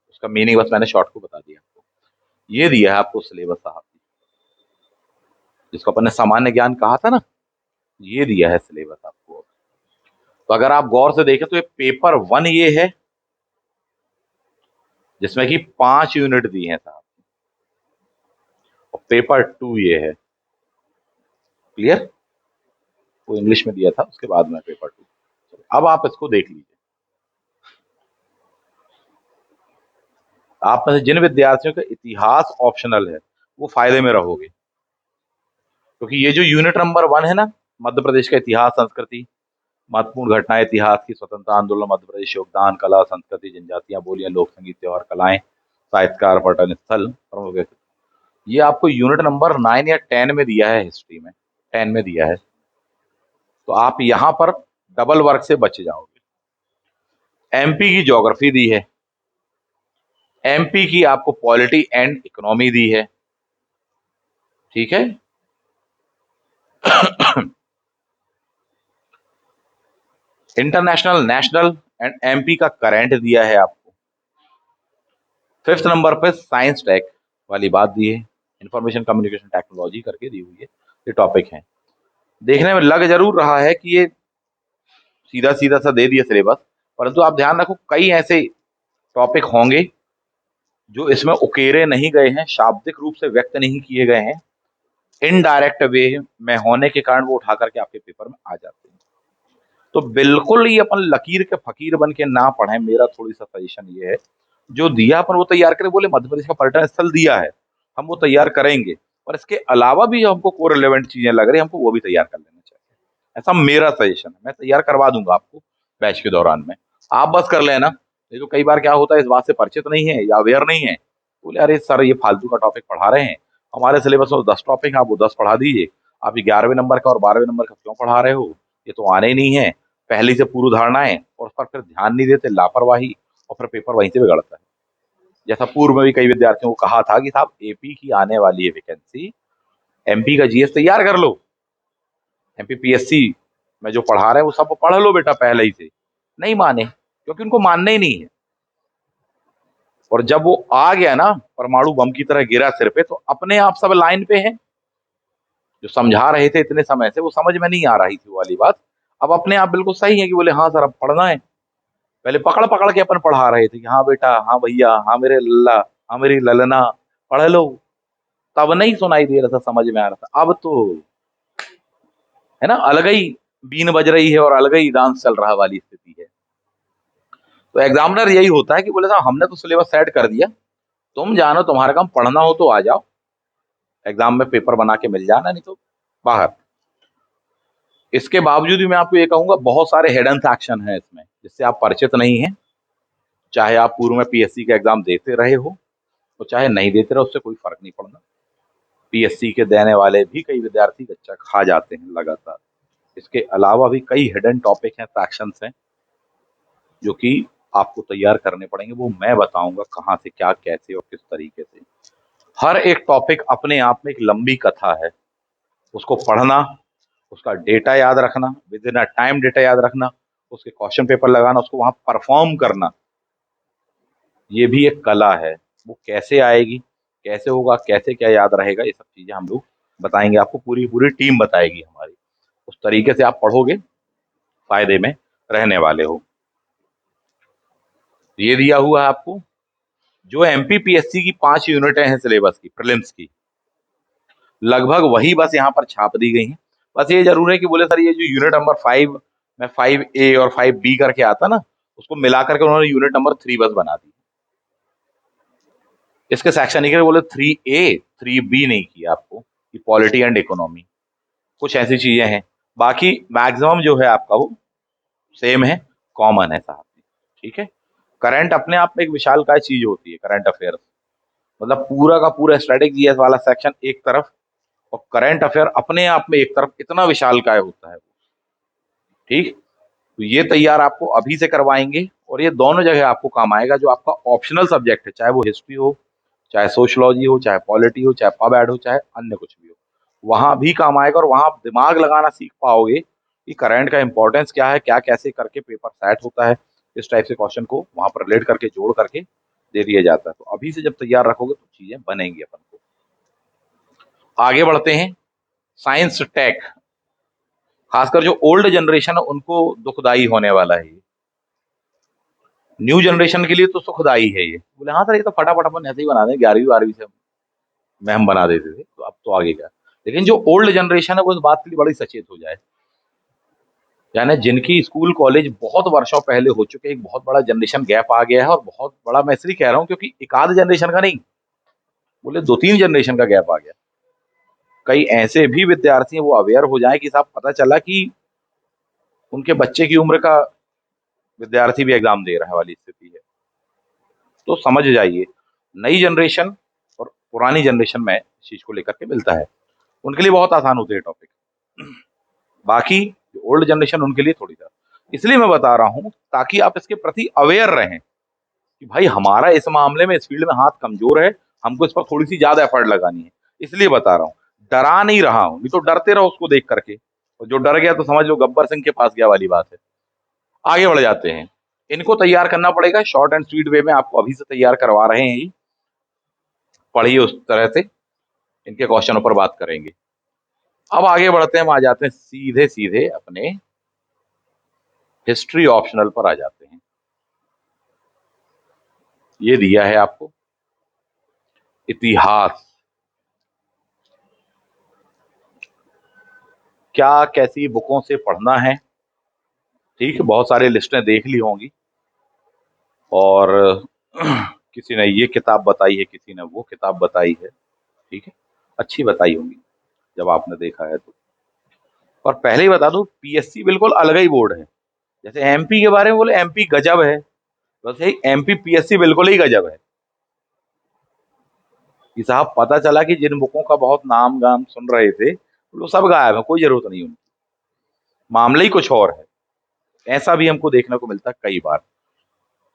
उसका मीनिंग बस मैंने शॉर्ट को बता दिया आपको। ये दिया है आपको सिलेबस साहब, जिसको अपन ने सामान्य ज्ञान कहा था ना, ये दिया है सिलेबस आपको। तो अगर आप गौर से देखें तो ये पेपर 1 ये है, जिसमें कि 5 यूनिट दिए हैं साहब, और पेपर 2 ये है। क्लियर? वो इंग्लिश में दिया था, उसके बाद में पेपर 2। अब आप इसको देख लीजिए। आप में से जिन विद्यार्थियों का इतिहास ऑप्शनल है, वो फायदे में रहोगे, क्योंकि ये जो यूनिट नंबर 1 है ना, मध्य प्रदेश का इतिहास संस्कृति, महत्वपूर्ण घटनाएं इतिहास की, स्वतंत्रता आंदोलन, मध्य प्रदेश योगदान, कला संस्कृति, जनजातियां, बोलियां, लोक संगीत, त्योहार, कलाएं, साहित्यकार, पर्यटन स्थल, प्रमुख व्यक्ति, ये आपको यूनिट नंबर 9 या 10 में दिया है, हिस्ट्री में 10 में दिया है। तो आप यहां पर डबल वर्क से बच जाओगे। एमपी की ज्योग्राफी दी है, एमपी की आपको पॉलिटी एंड इकोनॉमी दी है, ठीक है। इंटरनेशनल, नेशनल एंड एमपी का करंट दिया है आपको। 5th नंबर पे साइंस टेक वाली बात दी है, इंफॉर्मेशन कम्युनिकेशन टेक्नोलॉजी करके दी हुई है, ये टॉपिक है। देखने में लग जरूर रहा है कि ये सीधा सीधा सा दे दिया सिलेबस, परंतु आप ध्यान रखो कई ऐसे टॉपिक होंगे जो इसमें उकेरे नहीं गए हैं, शाब्दिक रूप से व्यक्त नहीं किए गए हैं, इनडायरेक्ट वे में होने के कारण वो उठा करके आपके पेपर में आ जाते हैं। तो बिल्कुल ही अपन लकीर के फकीर बन के ना पढ़ें, मेरा थोड़ी सा सजेशन ये है। जो दिया अपन वो तैयार करें। बोले मध्य प्रदेश का पर्यटन स्थल दिया है, हम वो तैयार करेंगे, और इसके अलावा भी जो हमको को रिलेवेंट चीजें लग रही है, हमको वो भी तैयार कर लेना चाहिए। ऐसा मेरा सजेशन है, मैं तैयार करवा दूंगा आपको बैच के दौरान में, आप बस कर लेना। नहीं तो कई बार क्या होता है, इस बात से परिचित नहीं है या अवेयर नहीं है, बोले अरे सर ये फालतू का टॉपिक पढ़ा रहे हैं, हमारे सिलेबस में 10 टॉपिक है, आप वो 10 पढ़ा दीजिए, आप 11वें नंबर का और 12वें नंबर का क्यों पढ़ा रहे हो, ये तो आने ही नहीं है। पहली से पूर्व धारणाएं, और उस पर फिर ध्यान नहीं देते, लापरवाही, और फिर पेपर वहीं से बिगड़ता है। जैसा पूर्व में भी कई विद्यार्थियों को कहा था कि साहब एपी की आने वाली है वैकेंसी, एमपी का जीएस तैयार कर लो, एमपी पीएससी में जो पढ़ा रहे हैं वो सब पढ़ लो बेटा पहले ही से। नहीं माने, क्योंकि उनको मानना ही नहीं है। और जब वो आ गया ना, परमाणु बम की तरह गिरा सिर पे, तो अपने आप सब लाइन पे हैं। जो समझा रहे थे इतने समय से, वो समझ में नहीं आ रही थी वो वाली बात, अब अपने आप बिल्कुल सही है कि बोले हाँ सर अब पढ़ना है। पहले पकड़ पकड़ के अपन पढ़ा रहे थे कि हाँ बेटा, हाँ भैया, हाँ मेरे लल्ला, हाँ मेरी ललना, पढ़ लो। तब नहीं सुनाई दे रहा था, समझ में आ रहा था। अब तो है ना, अलग ही बीन बज रही है और अलग ही डांस चल रहा वाली स्थिति है। तो एग्जामिनर यही होता है कि बोले साहब हमने तो सिलेबस सेट कर दिया, तुम जानो, तुम्हारा काम पढ़ना हो तो आ जाओ, एग्जाम में पेपर बना के मिल जाना, नहीं तो बाहर। इसके बावजूद भी मैं आपको ये कहूंगा, बहुत सारे हिडन सेक्शन है इसमें जिससे आप परिचित नहीं है। चाहे आप पूर्व में पीएससी का एग्जाम देते रहे हो, तो चाहे नहीं देते रहे, उससे कोई फर्क नहीं पड़ना। पीएससी के देने वाले भी कई विद्यार्थी बच्चा खा जाते हैं लगातार। इसके अलावा भी कई हिडन टॉपिक हैं, सेक्शंस हैं, जो कि आपको तैयार करने पड़ेंगे। वो मैं बताऊंगा कहाँ से क्या, कैसे और किस तरीके से। हर एक टॉपिक अपने आप में एक लंबी कथा है, उसको पढ़ना, उसका डेटा याद रखना, with in a time data याद रखना, उसके क्वेश्चन पेपर लगाना, उसको वहां परफॉर्म करना, ये भी एक कला है। वो कैसे आएगी, कैसे होगा, कैसे क्या याद रहेगा, ये सब चीजें हम लोग बताएंगे आपको, पूरी पूरी टीम बताएगी हमारी। उस तरीके से आप पढ़ोगे, फायदे में रहने वाले हो। ये दिया हुआ है आपको। जो एमपीपीएससी की 5 यूनिटें हैं सिलेबस की, प्रीलिम्स की, लगभग वही बस यहाँ पर छाप दी गई हैं। बस ये जरूर है कि बोले सर ये जो यूनिट नंबर 5 में 5A और 5B करके आता ना, उसको मिला करके उन्होंने यूनिट नंबर 3 बस बना दी। इसके सेक्शन नहीं करे, बोले 3A 3B नहीं किया आपको, कि पॉलिटी एंड इकोनॉमी, कुछ ऐसी चीजें हैं। बाकी मैक्सिमम जो है आपका वो सेम है, कॉमन है साहब जी, ठीक है। करंट अपने आप में एक विशालकाय चीज होती है, करंट अफेयर, मतलब पूरा का पूरा स्टैटिक जीएस वाला सेक्शन एक तरफ, और करंट अफेयर अपने आप में एक तरफ, इतना विशालकाय होता है वो, ठीक। तो ये तैयार आपको अभी से करवाएंगे, और ये दोनों जगह आपको काम आएगा। जो आपका ऑप्शनल सब्जेक्ट है, चाहे वो हिस्ट्री हो, चाहे सोशलॉजी हो, चाहे पॉलिटी हो, चाहे पब एड हो, चाहे अन्य कुछ भी हो, वहां भी काम आएगा। और वहां आप दिमाग लगाना सीख पाओगे कि करंट का इंपॉर्टेंस क्या है, क्या कैसे करके पेपर सेट होता है, इस टाइप से क्वेश्चन को वहां पर रिलेट करके जोड़ करके दे दिया जाता है। तो अभी से जब तैयार रखोगे तो चीजें बनेंगी अपन को। आगे बढ़ते हैं, साइंस टेक, खासकर जो ओल्ड जनरेशन है उनको दुखदाई होने वाला है ये। न्यू जनरेशन के लिए तो सुखदाई है ये, बोले हाँ सर ये तो फटाफट अपन ऐसे ही बना दें, 11वीं 12वीं से में हम बना देते थे, तो अब तो आगे क्या। लेकिन जो ओल्ड जनरेशन है वो इस बात के लिए बड़ी सचेत हो जाए, यानी जिनकी स्कूल कॉलेज बहुत वर्षों पहले हो चुके, एक बहुत बड़ा जनरेशन गैप आ गया है। और बहुत बड़ा मैं इसलिए कह रहा हूँ क्योंकि एक आध जनरेशन का नहीं, बोले 2-3 जनरेशन का गैप आ गया। कई ऐसे भी विद्यार्थी हैं वो अवेयर हो जाए कि साहब पता चला कि उनके बच्चे की उम्र का विद्यार्थी भी एग्जाम दे रहा है वाली स्थिति है। तो समझ जाइए, नई जनरेशन और पुरानी जनरेशन में इस चीज को लेकर के मिलता है, उनके लिए बहुत आसान होते हैं टॉपिक, बाकी ओल्ड जनरेशन उनके लिए थोड़ी सा। इसलिए मैं बता रहा हूं ताकि आप इसके प्रति अवेयर रहें कि भाई हमारा इस मामले में, इस फील्ड में हाथ कमजोर है, हमको इस पर थोड़ी सी ज्यादा एफर्ट लगानी है। इसलिए बता रहा हूँ, डरा नहीं रहा हूं, नहीं तो डरते रहो उसको देख करके, और जो डर गया तो समझ लो गब्बर सिंह के पास गया वाली बात है। आगे बढ़ जाते हैं, इनको तैयार करना पड़ेगा शॉर्ट एंड स्वीट वे में, आपको अभी से तैयार करवा रहे हैं ही, पढ़िए उस तरह से, इनके क्वेश्चनों पर बात करेंगे। अब आगे बढ़ते हैं, हम आ जाते हैं सीधे सीधे अपने हिस्ट्री ऑप्शनल पर आ जाते हैं। ये दिया है आपको इतिहास, क्या कैसी बुकों से पढ़ना है, ठीक है। बहुत सारे लिस्टें देख ली होंगी, और किसी ने ये किताब बताई है, किसी ने वो किताब बताई है, ठीक है, अच्छी बताई होंगी जब आपने देखा है तो। और पहले ही बता दूं, पीएससी बिल्कुल अलग ही बोर्ड है। जैसे एमपी के बारे में बोले एमपी गजब है, वैसे एमपी पीएससी बिल्कुल ही गजब है कि साहब पता चला कि जिन बुकों का बहुत नाम गाम सुन रहे थे वो सब गायब है, कोई जरूरत नहीं उनकी, मामला ही कुछ और है। ऐसा भी हमको देखने को मिलता है कई बार,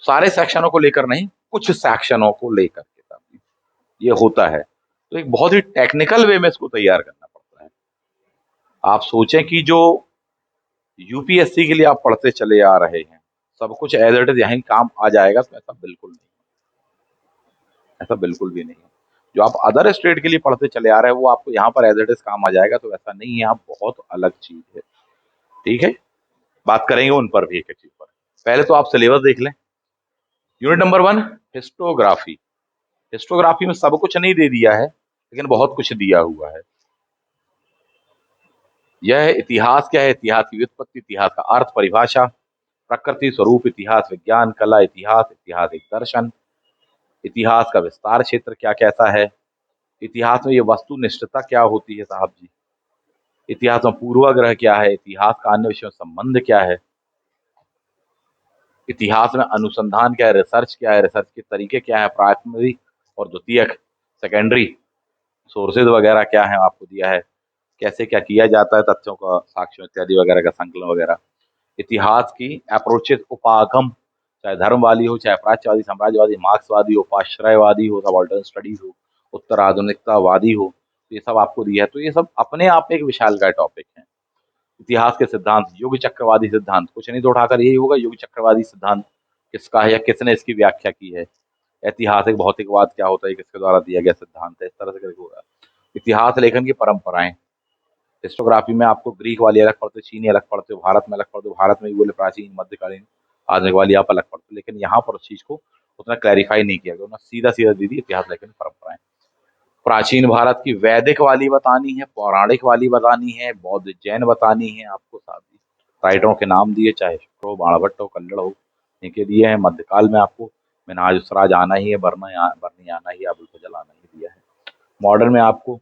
सारे सेक्शनों को लेकर नहीं, कुछ सेक्शनों को लेकर के साहब, ये होता है। तो एक बहुत ही टेक्निकल वे में इसको तैयार करना पड़ता है। आप सोचें कि जो यूपीएससी के लिए आप पढ़ते चले आ रहे हैं, सब कुछ एज इट इज यहीं काम आ जाएगा, तो ऐसा बिल्कुल नहीं, ऐसा बिल्कुल भी नहीं है। जो आप अदर स्टेट के लिए पढ़ते चले आ रहे हैं वो आपको यहाँ पर एज इट इज काम आ जाएगा, तो ऐसा नहीं है, आप बहुत अलग चीज है, ठीक है। बात करेंगे उन पर भी एक एक चीज पर। पहले तो आप सिलेबस देख लें। Unit number 1, historiography. हिस्टोग्राफी में सब कुछ नहीं दे दिया है, लेकिन बहुत कुछ दिया हुआ है। यह इतिहास क्या है, इतिहास की व्युत्पत्ति, इतिहास का अर्थ, परिभाषा, प्रकृति, स्वरूप, इतिहास विज्ञान, कला, इतिहास, इतिहास एक दर्शन, इतिहास का विस्तार क्षेत्र क्या कैसा है, इतिहास में ये वस्तुनिष्ठता क्या होती है साहब जी, इतिहास में पूर्वाग्रह क्या है, इतिहास का अन्य विषयों से संबंध क्या है, इतिहास में अनुसंधान क्या है, रिसर्च क्या है, रिसर्च के तरीके क्या है, प्राथमिक और द्वितीयक, सेकेंडरी सोर्सेज वगैरह क्या है आपको दिया है, कैसे क्या किया जाता है, तथ्यों का, साक्ष्यों इत्यादि वगैरह का संकलन वगैरह, इतिहास की अप्रोचेस, उपागम, चाहे धर्मवादी हो, चाहे प्राच्यवादी, साम्राज्यवादी, मार्क्सवादी हो, उपाश्रयवादी हो, सबाल्टर्न स्टडीज हो, उत्तर आधुनिकतावादी हो, तो ये सब आपको दिया है। तो ये सब अपने आप में एक विशाल का टॉपिक है। इतिहास के सिद्धांत, युग चक्रवादी सिद्धांत, कुछ नहीं तो उठाकर यही होगा युग चक्रवादी सिद्धांत किसका है या किसने इसकी व्याख्या की है, ऐतिहासिक भौतिकवाद क्या होता है, किसके द्वारा दिया गया सिद्धांत है, इस तरह से करके होगा। इतिहास लेखन की परंपराएं, हिस्टोग्राफी में आपको ग्रीक वाली अलग पढ़ते हो, चीनी अलग पढ़ते हो, भारत में अलग पढ़ते हो, भारत में भी बोले प्राचीन, मध्यकालीन, आधुनिक वाली आप अलग पढ़ते हो, लेकिन यहाँ पर उस चीज को उतना क्लैरिफाई नहीं किया गया, उन्होंने सीधा सीधा दी थी इतिहास लेखन की परंपराएं। प्राचीन भारत की वैदिक वाली बतानी है, पौराणिक वाली बतानी है, बौद्ध जैन बतानी है आपको, साथ ही राइटरों के नाम दिए, चाहे शुक्र हो, बाणभट्ट हो, कल्लड़ हो, इनके दिए हैं। मध्यकाल में आपको मिन्हाज उसराज आना ही है, बरनी आना ही है, अबुल फजल आना ही दिया है। मॉडर्न में आपको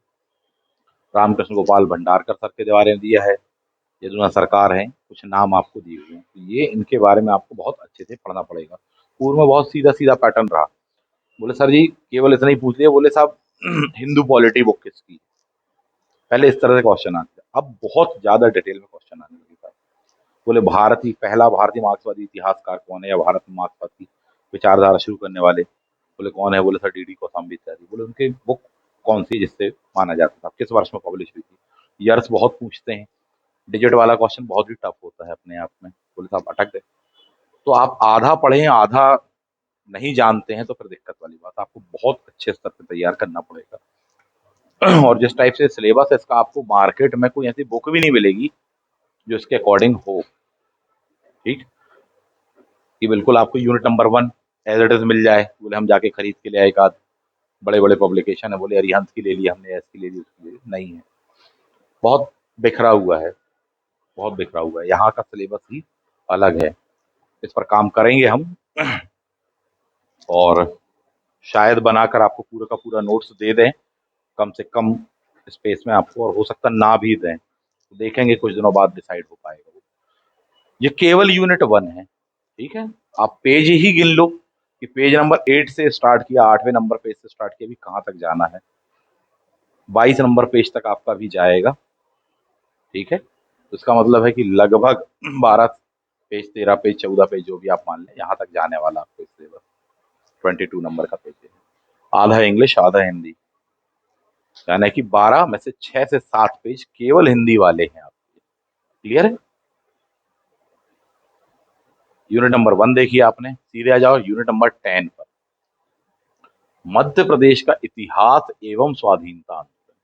रामकृष्ण गोपाल भंडारकर सर के बारे में दिया है, यदुना सरकार हैं, कुछ नाम आपको दिए हुए हैं। तो ये इनके बारे में आपको बहुत अच्छे से पढ़ना पड़ेगा। पूर्व में बहुत सीधा सीधा पैटर्न रहा। बोले सर जी केवल इतना ही पूछ लिया, बोले साहब हिंदू पॉलिटी बुक किसकी, पहले इस तरह से क्वेश्चन आते थे, अब बहुत ज्यादा डिटेल में क्वेश्चन आने लगे सर। बोले पहला भारतीय मार्क्सवादी इतिहासकार कौन है, या भारत में मार्क्सवादी विचारधारा शुरू करने वाले बोले कौन है, बोले सर डी डी कौशाम्बी इत्यादि। बोले उनकी बुक कौन सी जिससे माना जाता था, किस वर्ष में पब्लिश हुई थी। ईयर्स बहुत पूछते हैं, डिजिट वाला क्वेश्चन बहुत ही टफ होता है अपने आप में। बोले साहब अटक गए। तो आप आधा पढ़े आधा नहीं जानते हैं तो फिर दिक्कत वाली बात, आपको बहुत अच्छे स्तर पर तैयार करना पड़ेगा। और जिस टाइप से सिलेबस है इसका, आपको मार्केट में कोई ऐसी बुक भी नहीं मिलेगी जो इसके अकॉर्डिंग हो। ठीक, कि बिल्कुल आपको unit number 1 as it is मिल जाए, बोले हम जाके खरीद के ले आए। एक आध बड़े बड़े पब्लिकेशन है, बोले अरिहंत की ले ली हमने, ऐस की ले ली, उसकी ले ली, नहीं है। बहुत बिखरा हुआ है, बहुत बिखरा हुआ है। यहाँ का सिलेबस ही अलग है। इस पर काम करेंगे हम, और शायद बनाकर आपको पूरा का पूरा नोट्स दे दें कम से कम स्पेस में आपको, और हो सकता ना भी दें, तो देखेंगे कुछ दिनों बाद डिसाइड हो पाएगा वो। ये केवल यूनिट 1 है, ठीक है। आप पेज ही गिन लो कि पेज नंबर 8 से स्टार्ट किया, 8वें नंबर पेज से स्टार्ट किया, अभी कहाँ तक जाना है। 22 नंबर पेज तक आपका भी जाएगा, ठीक है। तो इसका मतलब है कि लगभग 12 पेज, 13 पेज, 14 पेज जो भी आप मान लें, यहाँ तक जाने वाला आपको सिलेबस। 22 नंबर का पेज है, आधा इंग्लिश आधा हिंदी, यानी कि 12 में से 6 से 7 पेज केवल हिंदी वाले हैं आपके। क्लियर है। यूनिट नंबर 1 देखिए आपने, सीधे आ जाओ यूनिट नंबर 10 पर, मध्य प्रदेश का इतिहास एवं स्वाधीनता आंदोलन।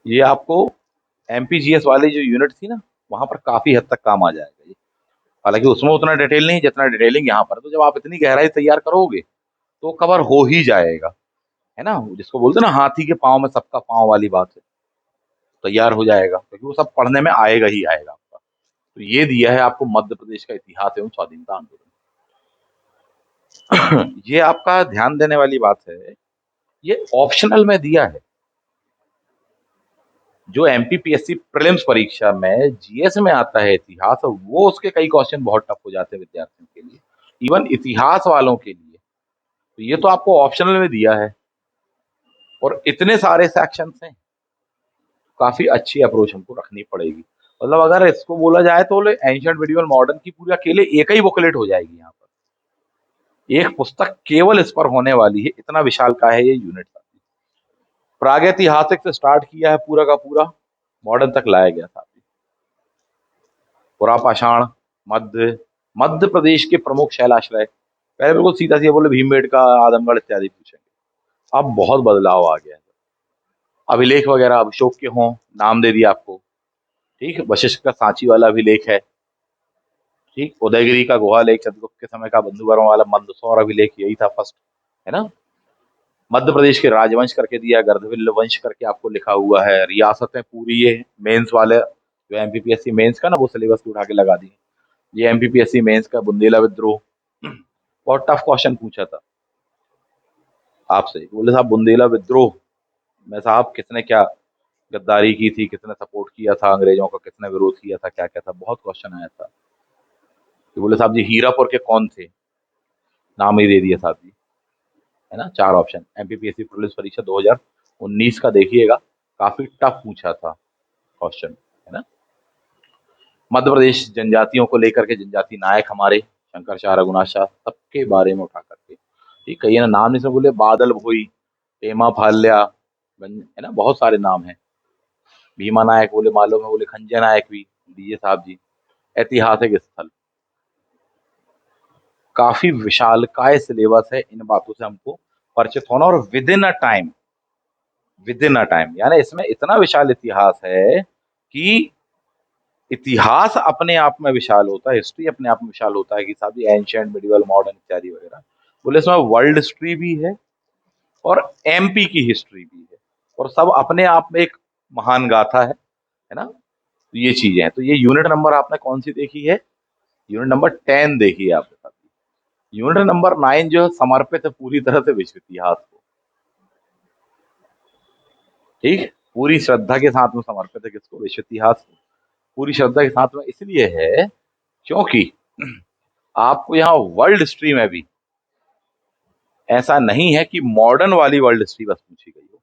ये आपको एमपीजीएस वाली जो यूनिट थी ना, वहां पर काफी हद तक काम आ जाएगा ये। हालांकि उसमें उतना डिटेल नहीं जितना डिटेलिंग यहाँ पर है, तो जब आप इतनी गहराई तैयार करोगे तो कवर हो ही जाएगा, है ना। जिसको बोलते हैं ना हाथी के पाँव में सबका पाँव वाली बात है, तैयार हो जाएगा, क्योंकि वो सब पढ़ने में आएगा ही आएगा आपका। तो ये दिया है आपको मध्य प्रदेश का इतिहास एवं स्वाधीनता आंदोलन। ये आपका ध्यान देने वाली बात है, ये ऑप्शनल में दिया है। जो एमपीपीएससी प्रीलिम्स परीक्षा में जीएस में आता है इतिहास, वो उसके कई क्वेश्चन बहुत टफ हो जाते हैं विद्यार्थियों के लिए, इवन इतिहास वालों के लिए। तो ये तो आपको ऑप्शनल में दिया है, और इतने सारे सेक्शंस हैं, काफी अच्छी अप्रोच हमको रखनी पड़ेगी। मतलब अगर इसको बोला जाए तो एंशिएंट मिडिवल मॉडर्न की पूरी अकेले एक ही बुकलेट हो जाएगी, यहाँ पर एक पुस्तक केवल इस पर होने वाली है, इतना विशाल का है ये यूनिट। प्रागैतिहासिक से स्टार्ट किया है, पूरा का पूरा मॉडर्न तक लाया गया था। पुरापाषाण, मध्य मध्य प्रदेश के प्रमुख शैलाश्रय, पहले बिल्कुल सीधा सीधा बोले भीमबेटका, आदमगढ़ इत्यादि पूछेंगे। अब बहुत बदलाव आ गया है। अभिलेख वगैरह अशोक के हों, नाम दे दिया आपको, ठीक है। वशिष्ठ का सांची वाला अभिलेख है, ठीक। उदयगिरी का गुहा लेख, चंद्रगुप्त के समय का बंधु वर्मा वाला मंदसौर अभिलेख, यही था फर्स्ट, है ना। मध्य प्रदेश के राजवंश करके दिया, गर्दभिल्ल वंश करके आपको लिखा हुआ है, रियासतें पूरी, ये मेंस वाले जो एमपीपीएससी मेंस का ना, वो सिलेबस उठा के लगा दी। ये एमपीपीएससी मेंस का बुंदेला विद्रोह, बहुत टफ क्वेश्चन पूछा था आपसे। बोले साहब बुंदेला विद्रोह में साहब किसने क्या गद्दारी की थी, किसने सपोर्ट किया था अंग्रेजों का, किसने विरोध किया था, क्या क्या था, बहुत क्वेश्चन आया था। तो बोले साहब जी हीरापुर के कौन थे, नाम ही दे दिया साहब जी, है ना। 4 ऑप्शन। एमपीपीएससी पुलिस परीक्षा 2019 का देखिएगा, काफी टफ पूछा था क्वेश्चन, है ना। मध्य प्रदेश जनजातियों को लेकर के जनजाति नायक हमारे शंकर शाह, रघुनाथ शाह, सबके बारे में उठा करके, ठीक है। ये ना नाम नहीं से बोले, बादल भोई, पेमा भाल्या, है ना, बहुत सारे नाम हैं। भीमा नायक बोले मालूम है, बोले खंजय नायक भी दिए साहब जी। ऐतिहासिक स्थल, काफी विशालकाय सिलेबस है, इन बातों से हमको परिचित होना, और विद इन अ टाइम, यानी इसमें इतना विशाल इतिहास है कि इतिहास अपने आप में विशाल होता है, हिस्ट्री अपने आप में विशाल होता है, कि साहब जी एंशिएंट मिडिवल मॉडर्न इत्यादि वगैरह। बोले इसमें वर्ल्ड हिस्ट्री भी है और एमपी की हिस्ट्री भी है, और सब अपने आप में एक महान गाथा है ना। तो ये चीजें हैं। तो ये यूनिट नंबर आपने कौन सी देखी है, यूनिट नंबर 10 देखिए आपके साथ। यूनिट नंबर 9 जो है समर्पित है पूरी तरह से विश्व इतिहास को। ठीक, पूरी श्रद्धा के साथ में समर्पित है किसको? विश्व इतिहास को। पूरी श्रद्धा के साथ में इसलिए है क्योंकि आपको यहाँ वर्ल्ड हिस्ट्री में भी ऐसा नहीं है कि मॉडर्न वाली वर्ल्ड हिस्ट्री बस पूछी गई हो,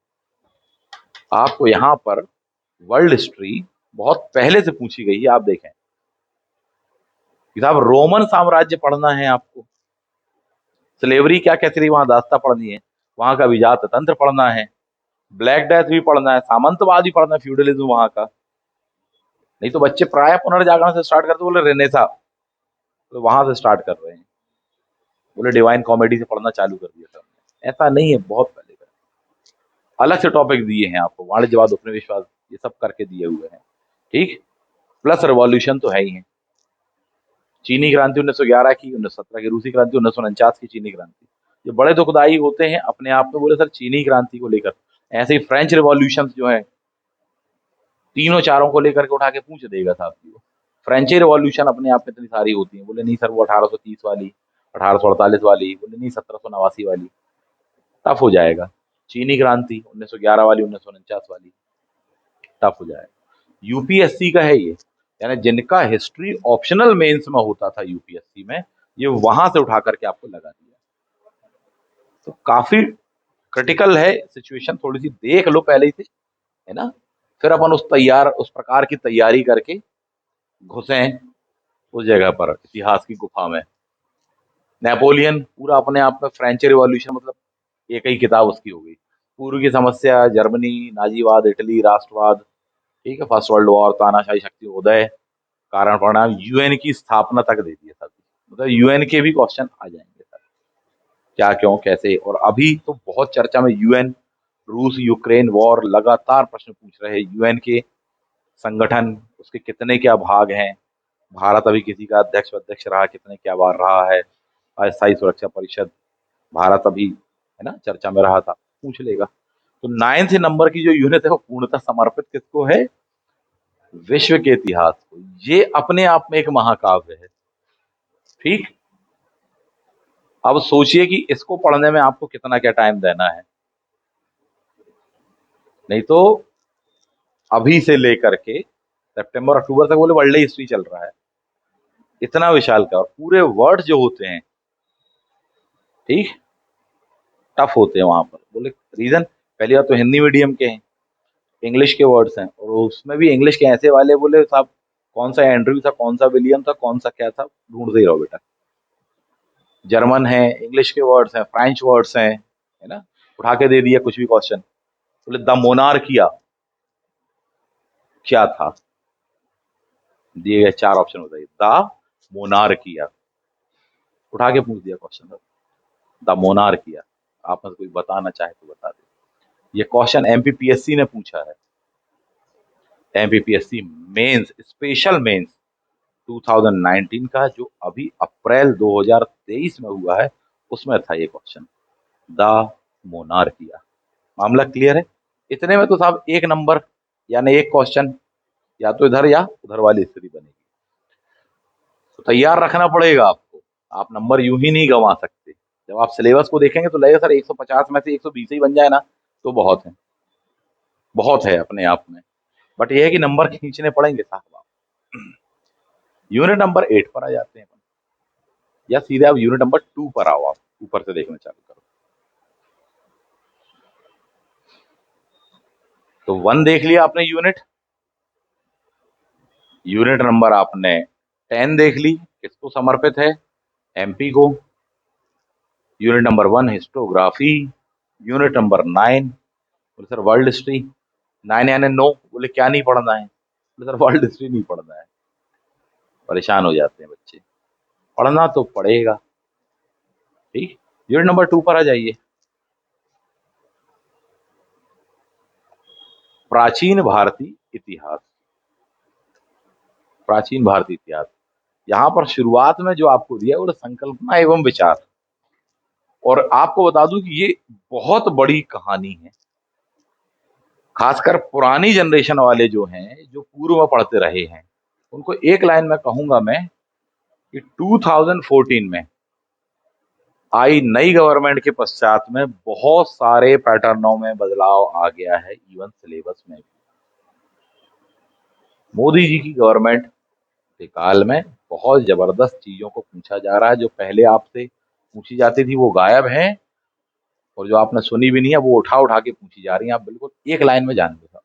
आपको यहाँ पर वर्ल्ड हिस्ट्री बहुत पहले से पूछी गई है। आप देखें कि साहब रोमन साम्राज्य पढ़ना है आपको, स्लेवरी क्या कहती रही वहां दास्ता पढ़नी है, वहां का विजात तंत्र पढ़ना है, ब्लैक डेथ भी पढ़ना है, सामंतवाद भी पढ़ना है, फ्यूडलिज्म वहां का। नहीं तो बच्चे प्राय पुनर्जागरण से स्टार्ट करते, बोले रेनेसा, तो वहां से स्टार्ट कर रहे हैं, बोले डिवाइन कॉमेडी से पढ़ना चालू कर दिया था। ऐसा नहीं है, बहुत पहले का अलग से टॉपिक दिए हैं आपको, वाणिज्यवाद, उपनिवेशवाद, ये सब करके दिए हुए हैं। ठीक, प्लस रिवॉल्यूशन तो है ही है। चीनी क्रांति 1911 की, 1917 की रूसी क्रांति, 1949 की चीनी क्रांति, ये बड़े दुखदाई होते हैं अपने आप में। बोले सर चीनी क्रांति को लेकर, ऐसे ही फ्रेंच रिवॉल्यूशन जो है तीनों चारों को लेकर के उठा के पूछ देगा साहब जी वो। फ्रेंच रिवॉल्यूशन अपने आप में इतनी सारी होती है, बोले नहीं सर वो 1830 वाली, 1848 वाली, बोले नहीं 1789 वाली, टफ हो जाएगा। चीनी क्रांति 1911 वाली, 1949 वाली, टफ हो जाएगा। यूपीएससी का है ये, यानी जिनका हिस्ट्री ऑप्शनल मेंस में होता था यूपीएससी में, ये वहां से उठा करके आपको लगा दिया। तो काफी क्रिटिकल है सिचुएशन, थोड़ी सी देख लो पहले ही से, है ना, फिर अपन उस प्रकार की तैयारी करके घुसे उस जगह पर, इतिहास की गुफा में। नेपोलियन पूरा अपने आप में, फ्रेंच रिवॉल्यूशन मतलब एक ही किताब उसकी हो गई। पूर्व की समस्या, जर्मनी, नाजीवाद, इटली, राष्ट्रवाद, ठीक है, फर्स्ट वर्ल्ड वॉर, तानाशाही शक्ति उदय, कारण परिणाम, यूएन की स्थापना तक दे दिया था। मतलब यूएन के भी क्वेश्चन आ जाएंगे सर, क्या क्यों कैसे। और अभी तो बहुत चर्चा में यूएन, रूस यूक्रेन वॉर, लगातार प्रश्न पूछ रहे हैं यूएन के संगठन, उसके कितने क्या भाग हैं, भारत अभी किसी का अध्यक्ष रहा, कितने क्या बार रहा है, अस्थायी सुरक्षा परिषद, भारत अभी है ना चर्चा में रहा था, पूछ लेगा। तो 9th नंबर की जो यूनिट है वो पूर्णतः समर्पित किसको है? विश्व के इतिहास को। ये अपने आप में एक महाकाव्य है। ठीक, अब सोचिए कि इसको पढ़ने में आपको कितना क्या टाइम देना है। नहीं तो अभी से लेकर के सितंबर अक्टूबर तक बोले वर्ल्ड हिस्ट्री चल रहा है, इतना विशाल का, और पूरे वर्ड जो होते हैं, ठीक, टफ होते हैं वहां पर। बोले रीजन, पहली बात तो हिंदी मीडियम के हैं, इंग्लिश के वर्ड्स हैं, और उसमें भी इंग्लिश के ऐसे वाले, बोले साहब कौन सा एंड्रयू था, कौन सा विलियम था, कौन सा क्या था, ढूंढते ही रहो बेटा। जर्मन है, इंग्लिश के वर्ड्स हैं, फ्रेंच वर्ड्स हैं, है ना, उठा के दे दिया कुछ भी क्वेश्चन। बोले द मोनार्किया क्या था, दिए गए 4 ऑप्शन बताइए। द मोनार्किया, उठा के पूछ दिया क्वेश्चन, द मोनार्किया, आप में से कोई बताना चाहे तो बता दे। ये क्वेश्चन एमपीपीएससी ने पूछा है, एमपीपीएससी मेंस, स्पेशल मेंस 2019 का, जो अभी अप्रैल 2023 में हुआ है, उसमें था ये क्वेश्चन, द मोनार्किया। मामला क्लियर है? इतने में तो साहब एक नंबर, यानी एक क्वेश्चन या तो इधर या उधर वाली स्थिति बनेगी। तो तैयार रखना पड़ेगा आपको, आप नंबर यूं ही नहीं गंवा सकते। जब आप सिलेबस को देखेंगे तो लगेगा सर 150 में से 120 ही बन जाए ना तो बहुत है, बहुत है अपने आप में। बट ये है कि नंबर खींचने पड़ेंगे साहब आप। यूनिट नंबर 8 पर आ जाते हैं, या सीधे आप यूनिट नंबर 2 पर आओ, आप ऊपर से देखना चालू करो। तो 1 देख लिया आपने यूनिट, यूनिट नंबर आपने 10 देख ली, किसको समर्पित है? एमपी को। Unit number 1 historiography. Unit number 9, बोले सर वर्ल्ड हिस्ट्री। 9 यानी नो, बोले क्या नहीं पढ़ना है, बोले सर वर्ल्ड हिस्ट्री नहीं पढ़ना है। परेशान हो जाते हैं बच्चे, पढ़ना तो पड़ेगा। ठीक, यूनिट नंबर 2 पर आ जाइए, प्राचीन भारतीय इतिहास। प्राचीन भारतीय इतिहास, यहां पर शुरुआत में जो आपको दिया वो संकल्पना एवं विचार। और आपको बता दूं कि ये बहुत बड़ी कहानी है, खासकर पुरानी जनरेशन वाले जो हैं, जो पूर्व में पढ़ते रहे हैं, उनको एक लाइन में कहूंगा मैं कि 2014 में आई नई गवर्नमेंट के पश्चात में बहुत सारे पैटर्नों में बदलाव आ गया है, इवन सिलेबस में भी। मोदी जी की गवर्नमेंट के काल में बहुत जबरदस्त चीजों को पूछा जा रहा है, जो पहले आपसे पूछी जाती थी वो गायब है, और जो आपने सुनी भी नहीं है वो उठा उठा के पूछी जा रही है। आप बिल्कुल एक लाइन में जान लो।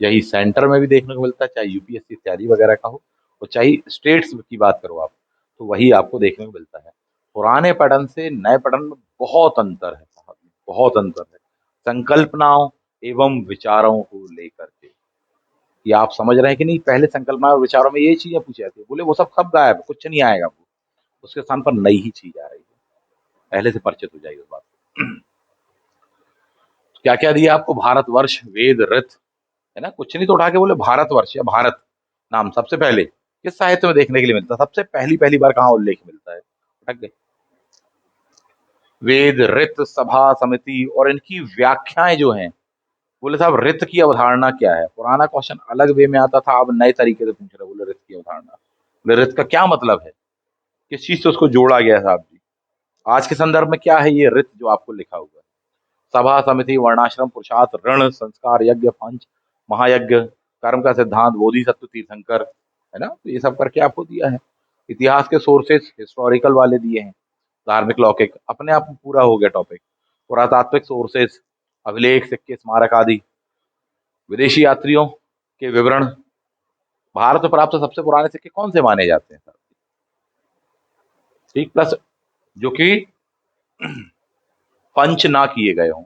यही सेंटर में भी देखने को मिलता है, चाहे यूपीएससी इत्यादि वगैरह का हो, और चाहे स्टेट्स की बात करो आप, तो वही आपको देखने को मिलता है। पुराने पैटर्न से नए पैटर्न में बहुत अंतर है साहब, बहुत अंतर है संकल्पनाओं एवं विचारों को लेकर के। कि आप समझ रहे हैं कि नहीं, पहले संकल्पना और विचारों में ये चीजें पूछी जाती है, बोले वो सब गायब है, कुछ नहीं आएगा, वो उसके स्थान पर नई ही चीज आ रही है। पहले से परिचित हो जाएगी उस बात से। क्या क्या दिया आपको? भारतवर्ष, वेद, ऋत, है ना, कुछ नहीं तो उठा के बोले भारतवर्ष या भारत नाम सबसे पहले किस साहित्य में देखने के लिए मिलता है? सबसे पहली पहली बार कहाँ उल्लेख मिलता है? अटक गए। वेद, ऋत, सभा, समिति और इनकी व्याख्याएं जो हैं, बोले साहब ऋत की अवधारणा क्या है? पुराना क्वेश्चन अलग वे में आता था, अब नए तरीके से पूछ रहे, बोले ऋत की अवधारणा, बोले ऋत का क्या मतलब है, किस चीज से उसको जोड़ा गया है साहब जी? आज के संदर्भ में क्या है ये ऋत जो आपको लिखा हुआ है? सभा, समिति, वर्णाश्रम, पुरुषार्थ, ऋण, संस्कार, यज्ञ, पंच, महायज्ञ, कर्म का सिद्धांत, बोधिसत्व, तीर्थंकर, है ना, तो ये सब करके आपको दिया है। इतिहास के सोर्सेस हिस्टोरिकल वाले दिए हैं, धार्मिक लौकिक, अपने आप में पूरा हो गया टॉपिक। पुरातात्विक सोर्सेस, अभिलेख, सिक्के, स्मारक आदि, विदेशी यात्रियों के विवरण, भारत में प्राप्त सबसे पुराने सिक्के कौन से माने जाते हैं सर? ठीक, प्लस जो कि पंच ना किए गए हों,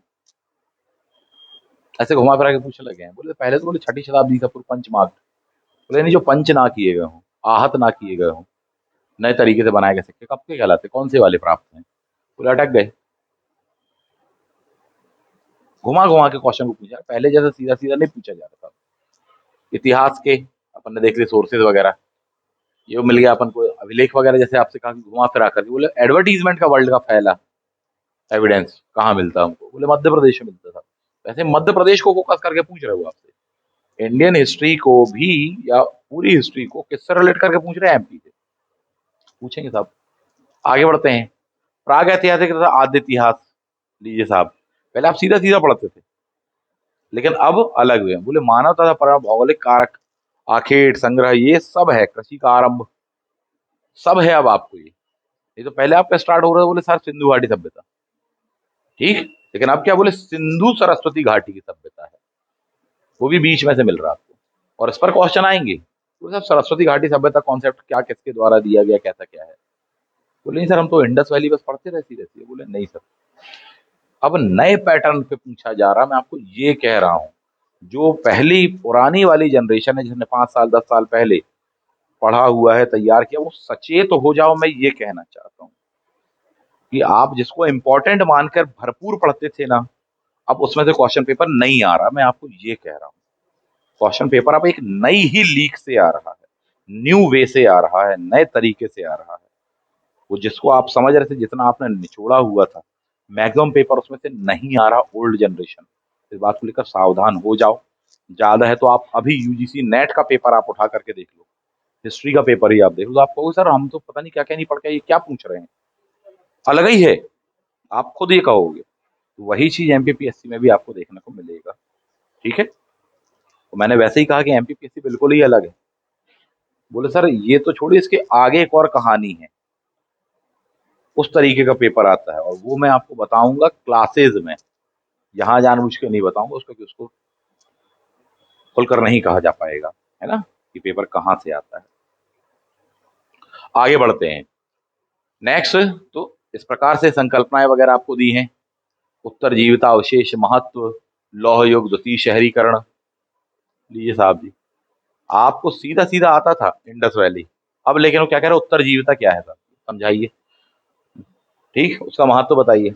ऐसे घुमा फिरा के पूछने लगे हैं। बोले पहले तो बोले छठी शताब्दी का पूर्व पंच मार्ग, बोले नहीं, जो पंच ना किए गए हों, आहत ना किए गए हों, नए तरीके से बनाए गए सिक्के कब के कहलाते, कौन से वाले प्राप्त हैं? बोले अटक गए। घुमा घुमा के क्वेश्चन को पूछा, पहले जैसे सीधा सीधा नहीं पूछा जा रहा था। इतिहास के अपन ने देख लिए सोर्सेज वगैरह, ये मिल गया अपन को। अभिलेख वगैरह जैसे आपसे कहा कि घुमा फिरा करके, बोले एडवर्टीजमेंट का वर्ल्ड का फैला एविडेंस कहाँ मिलता है हमको? बोले मध्य प्रदेश में मिलता था। वैसे मध्य प्रदेश को फोकस करके पूछ रहे हो आपसे, इंडियन हिस्ट्री को भी या पूरी हिस्ट्री को किससे रिलेट करके पूछ रहे हैं? एमपी से पूछेंगे साहब। आगे बढ़ते हैं। प्राग ऐतिहासिक तथा आद्य इतिहास लीजिए साहब, पहले आप सीधा सीधा पढ़ते थे, लेकिन अब अलग हुए। बोले मानव तथा पर्यावरण, भौगोलिक कारक, आखेट संग्रह, ये सब है, कृषि का आरंभ, सब है अब आपको ये तो पहले आपका स्टार्ट हो रहा है, बोले सर सिंधु घाटी सभ्यता, ठीक, लेकिन अब क्या बोले सिंधु सरस्वती घाटी की सभ्यता है, वो भी बीच में से मिल रहा है आपको। और इस पर क्वेश्चन आएंगे, बोले साहब सरस्वती घाटी सभ्यता कॉन्सेप्ट क्या, किसके द्वारा दिया गया, कैसा क्या है? बोले नहीं सर, हम तो इंडस वैली बस पढ़ते रहती रहती है। बोले नहीं सर, अब नए पैटर्न पे पूछा जा रहा, मैं आपको ये कह रहा हूं, जो पहली पुरानी वाली जनरेशन है जिसने 5 साल 10 साल पहले पढ़ा हुआ है, तैयार किया, वो सचेत हो जाओ, मैं ये कहना चाहता हूँ कि आप जिसको इंपॉर्टेंट मानकर भरपूर पढ़ते थे ना, अब उसमें से क्वेश्चन पेपर नहीं आ रहा, मैं आपको ये कह रहा हूँ। क्वेश्चन पेपर अब एक नई ही लीक से आ रहा है, न्यू वे से आ रहा है, नए तरीके से आ रहा है। वो जिसको आप समझ रहे थे, जितना आपने निचोड़ा हुआ था, मैक्सिमम पेपर उसमें से नहीं आ रहा। ओल्ड जनरेशन, इस बात को लेकर सावधान हो जाओ। ज्यादा है तो आप अभी यूजीसी नेट का पेपर आप उठा करके देख लो, हिस्ट्री का पेपर ही आप देख लो, तो आप कहोगे सर हम तो पता नहीं क्या क्या नहीं पढ़ के, ये क्या पूछ रहे हैं, अलग ही है, आप खुद ये कहोगे। तो वही चीज एमपीपीएससी में भी आपको देखने को मिलेगा, ठीक है। तो मैंने वैसे ही कहा कि एमपीपीएससी बिल्कुल ही अलग है। बोले सर ये तो छोड़िए, इसके आगे एक और कहानी है, उस तरीके का पेपर आता है, और वो मैं आपको बताऊंगा क्लासेज में, यहाँ जानबूझ के नहीं बताऊंगा उसको, कि उसको खुलकर नहीं कहा जा पाएगा, है ना, कि पेपर कहाँ से आता है। आगे बढ़ते हैं। नेक्स्ट, तो इस प्रकार से संकल्पनाएं वगैरह आपको दी हैं। उत्तर जीविता, अवशेष महत्व, लौह युग, द्वितीय शहरीकरण, लीजिए साहब जी, आपको सीधा सीधा आता था इंडस वैली, अब लेकिन वो क्या कह रहे हैं, उत्तर जीविता क्या है सर, समझाइए, ठीक, उसका महत्व बताइए।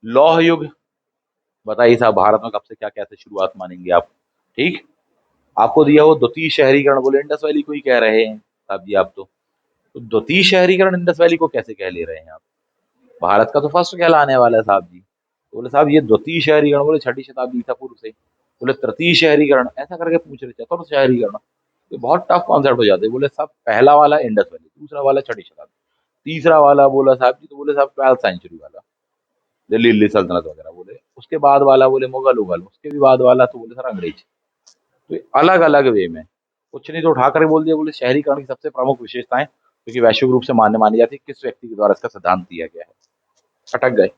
लौह युग बताइए साहब, भारत में कब से क्या कैसे शुरुआत मानेंगे आप, ठीक। आपको दिया वो द्वितीय शहरीकरण, बोले इंडस वैली को ही कह रहे हैं साहब जी आप तो द्वितीय शहरीकरण इंडस वैली को कैसे कह ले रहे हैं आप? भारत का तो फर्स्ट कहलाने वाला है साहब जी। तो बोले साहब ये द्वितीय शहरीकरण, बोले छठी शताब्दी ईसा पूर्व से। बोले तृतीय शहरीकरण, ऐसा करके पूछ रहे, चतुर्थ शहरीकरण, तो बहुत टफ कॉन्सेप्ट हो जाते हैं। बोले साहब पहला वाला इंडस वैली, दूसरा वाला छठी शताब्दी, तीसरा वाला बोला साहब जी, तो बोले साहब 12th सेंचुरी वाला दिल्ली सल्तनत वगैरह। बोले उसके बाद वाला बोले मुगल उगल, उसके भी बाद वाला तो बोले सर अंग्रेज। तो अलग अलग वे में कुछ नहीं तो उठा कर बोल दिया, बोले शहरीकरण की सबसे प्रमुख विशेषताएं क्योंकि वैश्विक रूप से मान्य मानी जाती है, किस व्यक्ति के द्वारा इसका सिद्धांत दिया गया है। अटक गए।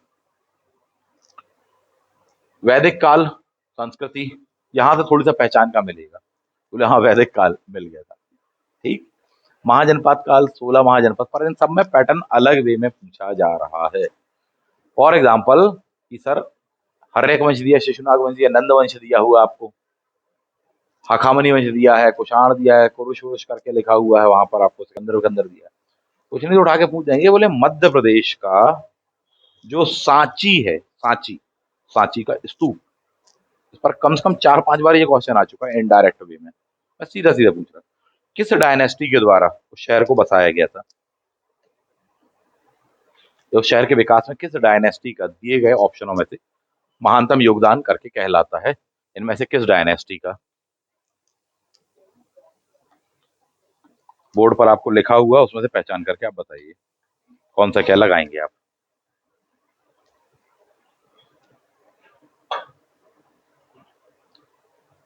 वैदिक काल संस्कृति, यहाँ से थोड़ी सा पहचान का मिलेगा। बोले हाँ वैदिक काल मिल गया था। ठीक। महाजनपद काल, 16 महाजनपद, पर इन सब में पैटर्न अलग वे में पूछा जा रहा है। फॉर एग्जाम्पल कि सर हर्यक वंश दिया, शिशुनाग वंश दिया, नंद वंश दिया हुआ आपको, हखामनी वंश दिया है, कुषाण दिया है, कुरुश वुरुश करके लिखा हुआ है वहां पर आपको, सिकंदर विकंदर दिया है। कुछ नहीं तो उठा के पूछ देंगे। बोले मध्य प्रदेश का जो सांची है, सांची, सांची का स्तूप, इस पर कम से कम 4-5 बार ये क्वेश्चन आ चुका है इनडायरेक्ट वे में। मैं सीधा सीधा पूछ रहा, किस डायनेस्टी के द्वारा उस शहर को बसाया गया था? उस शहर के विकास में किस डायनेस्टी का दिए गए ऑप्शनों में से महानतम योगदान करके कहलाता है? इनमें से किस डायनेस्टी का? बोर्ड पर आपको लिखा हुआ, उसमें से पहचान करके आप बताइए कौन सा क्या लगाएंगे आप।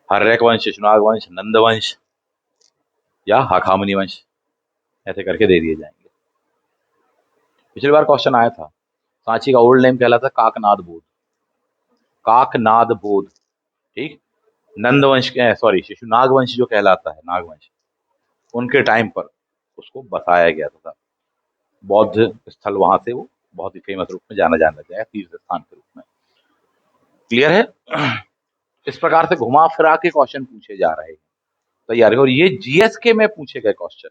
हर्यक वंश, शिशुनाग वंश, नंद वंश या हखामनी वंश, ऐसे करके दे दिए जाएंगे। पिछली बार क्वेश्चन आया था, सांची का ओल्ड नेम कहलाता काकनाद बोध, काकनाद बोध। ठीक। नंदवंश के सॉरी शिशुनाग वंश जो कहलाता है, नागवंश, उनके टाइम पर उसको बसाया गया था। बौद्ध स्थल वहां से वो बहुत ही फेमस रूप में जाना जाने लग गया है, तीर्थ स्थान के रूप में। क्लियर है? इस प्रकार से घुमा फिरा के क्वेश्चन पूछे जा रहे हैं तैयारी। और ये जीएसके में पूछे गए क्वेश्चन,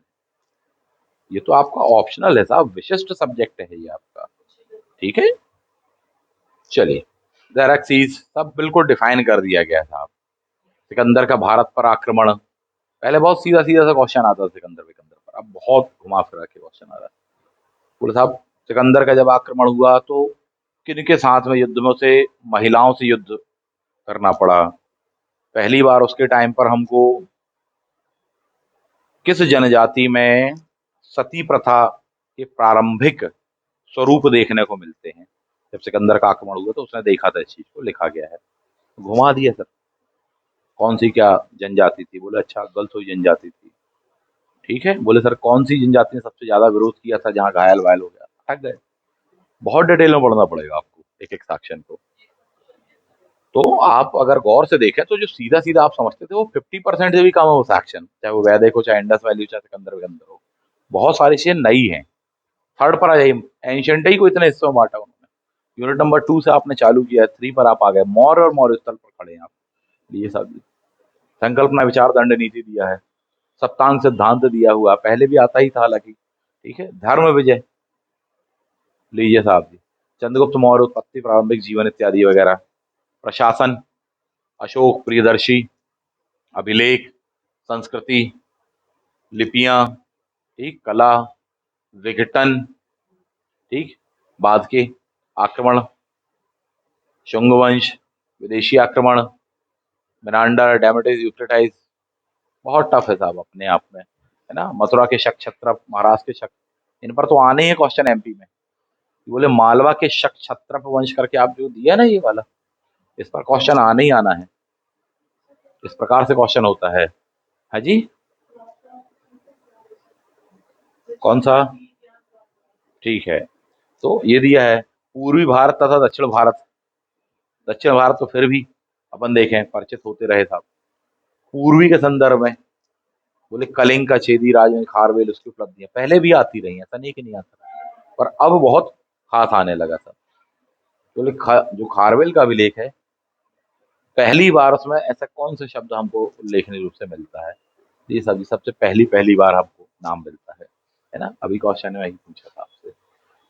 ये तो आपका ऑप्शनल है साहब, विशिष्ट सब्जेक्ट है ये आपका। ठीक है, चलिए। ज़ेरेक्सीज सब बिल्कुल डिफाइन कर दिया गया था। आप सिकंदर का भारत पर आक्रमण, पहले बहुत सीधा सीधा सा क्वेश्चन आता था सिकंदर विकंदर पर, अब बहुत घुमा फिरा के क्वेश्चन आ रहा है। बोले साहब सिकंदर का जब आक्रमण हुआ तो किन के साथ में युद्ध में उसे महिलाओं से युद्ध करना पड़ा? पहली बार उसके टाइम पर हमको किस जनजाति में सती प्रथा के प्रारंभिक स्वरूप देखने को मिलते हैं? जब सिकंदर का आक्रमण हुआ तो उसने देखा था, इस चीज को लिखा गया है। घुमा दिया सर। कौन सी क्या जनजाति थी? बोले अच्छा गलसोई जनजाति थी। ठीक है। बोले सर कौन सी जनजाति ने सबसे ज्यादा विरोध किया था जहां घायल वायल हो गया? अटक गए। बहुत डिटेल में पढ़ना पड़ेगा आपको एक एक सेक्शन को। तो आप अगर गौर से देखें तो जो सीधा सीधा आप समझते थे वो 50% से भी कम है वो सेक्शन, चाहे वो वैदिक हो, चाहे इंडस वैली हो, चाहे सिकंदर विकंदर हो। बहुत सारी चीजें नई हैं। थर्ड पर आ जाइए, एंशियंट ही को इतने हिस्सों में बांटा उन्होंने। यूनिट नंबर 2 से आपने चालू किया, 3 पर आप आ गए, मौर्य और मौर्य स्थल पर खड़े हैं आप। ये सब संकल्पना विचार दंड नीति दिया है, सप्तांग सिद्धांत दिया हुआ, पहले भी आता ही था हालांकि। ठीक है। धर्म विजय लीजिए साहब जी, चंद्रगुप्त मौर्य, उत्पत्ति, प्रारंभिक जीवन इत्यादि वगैरह, प्रशासन, अशोक प्रियदर्शी, अभिलेख, संस्कृति, लिपियां, ठीक, कला, विघटन, ठीक, बाद के आक्रमण, शुंग वंश, विदेशी आक्रमण, मेनांडर, डेमेट्रियस, यूक्रेटाइस। बहुत टफ है साहब अपने आप में, है ना। मथुरा के शक छत्रप, महाराष्ट्र के शक, इन पर तो आने ही है क्वेश्चन एमपी में। बोले मालवा के शक छत्रप वंश करके आप जो दिया ना ये वाला, इस पर क्वेश्चन आने ही आना है। इस प्रकार से क्वेश्चन होता है। हाँ जी, कौन सा? ठीक है। तो ये दिया है पूर्वी भारत तथा दक्षिण भारत। दक्षिण भारत तो फिर भी अपन देखें परिचित होते रहे साहब। पूर्वी के संदर्भ में बोले कलिंग का छेदी राज में खारवेल, उसकी उपलब्धियां पहले भी आती रही हैं, ऐसा नहीं कि नहीं आता, पर अब बहुत खास आने लगा था। बोले जो खारवेल का अभिलेख है, पहली बार उसमें ऐसा कौन सा शब्द हमको उल्लेखनीय रूप से मिलता है? ये सबसे पहली पहली बार हमको नाम मिलता है ना। अभी क्वेश्चन में वही पूछा था आपसे।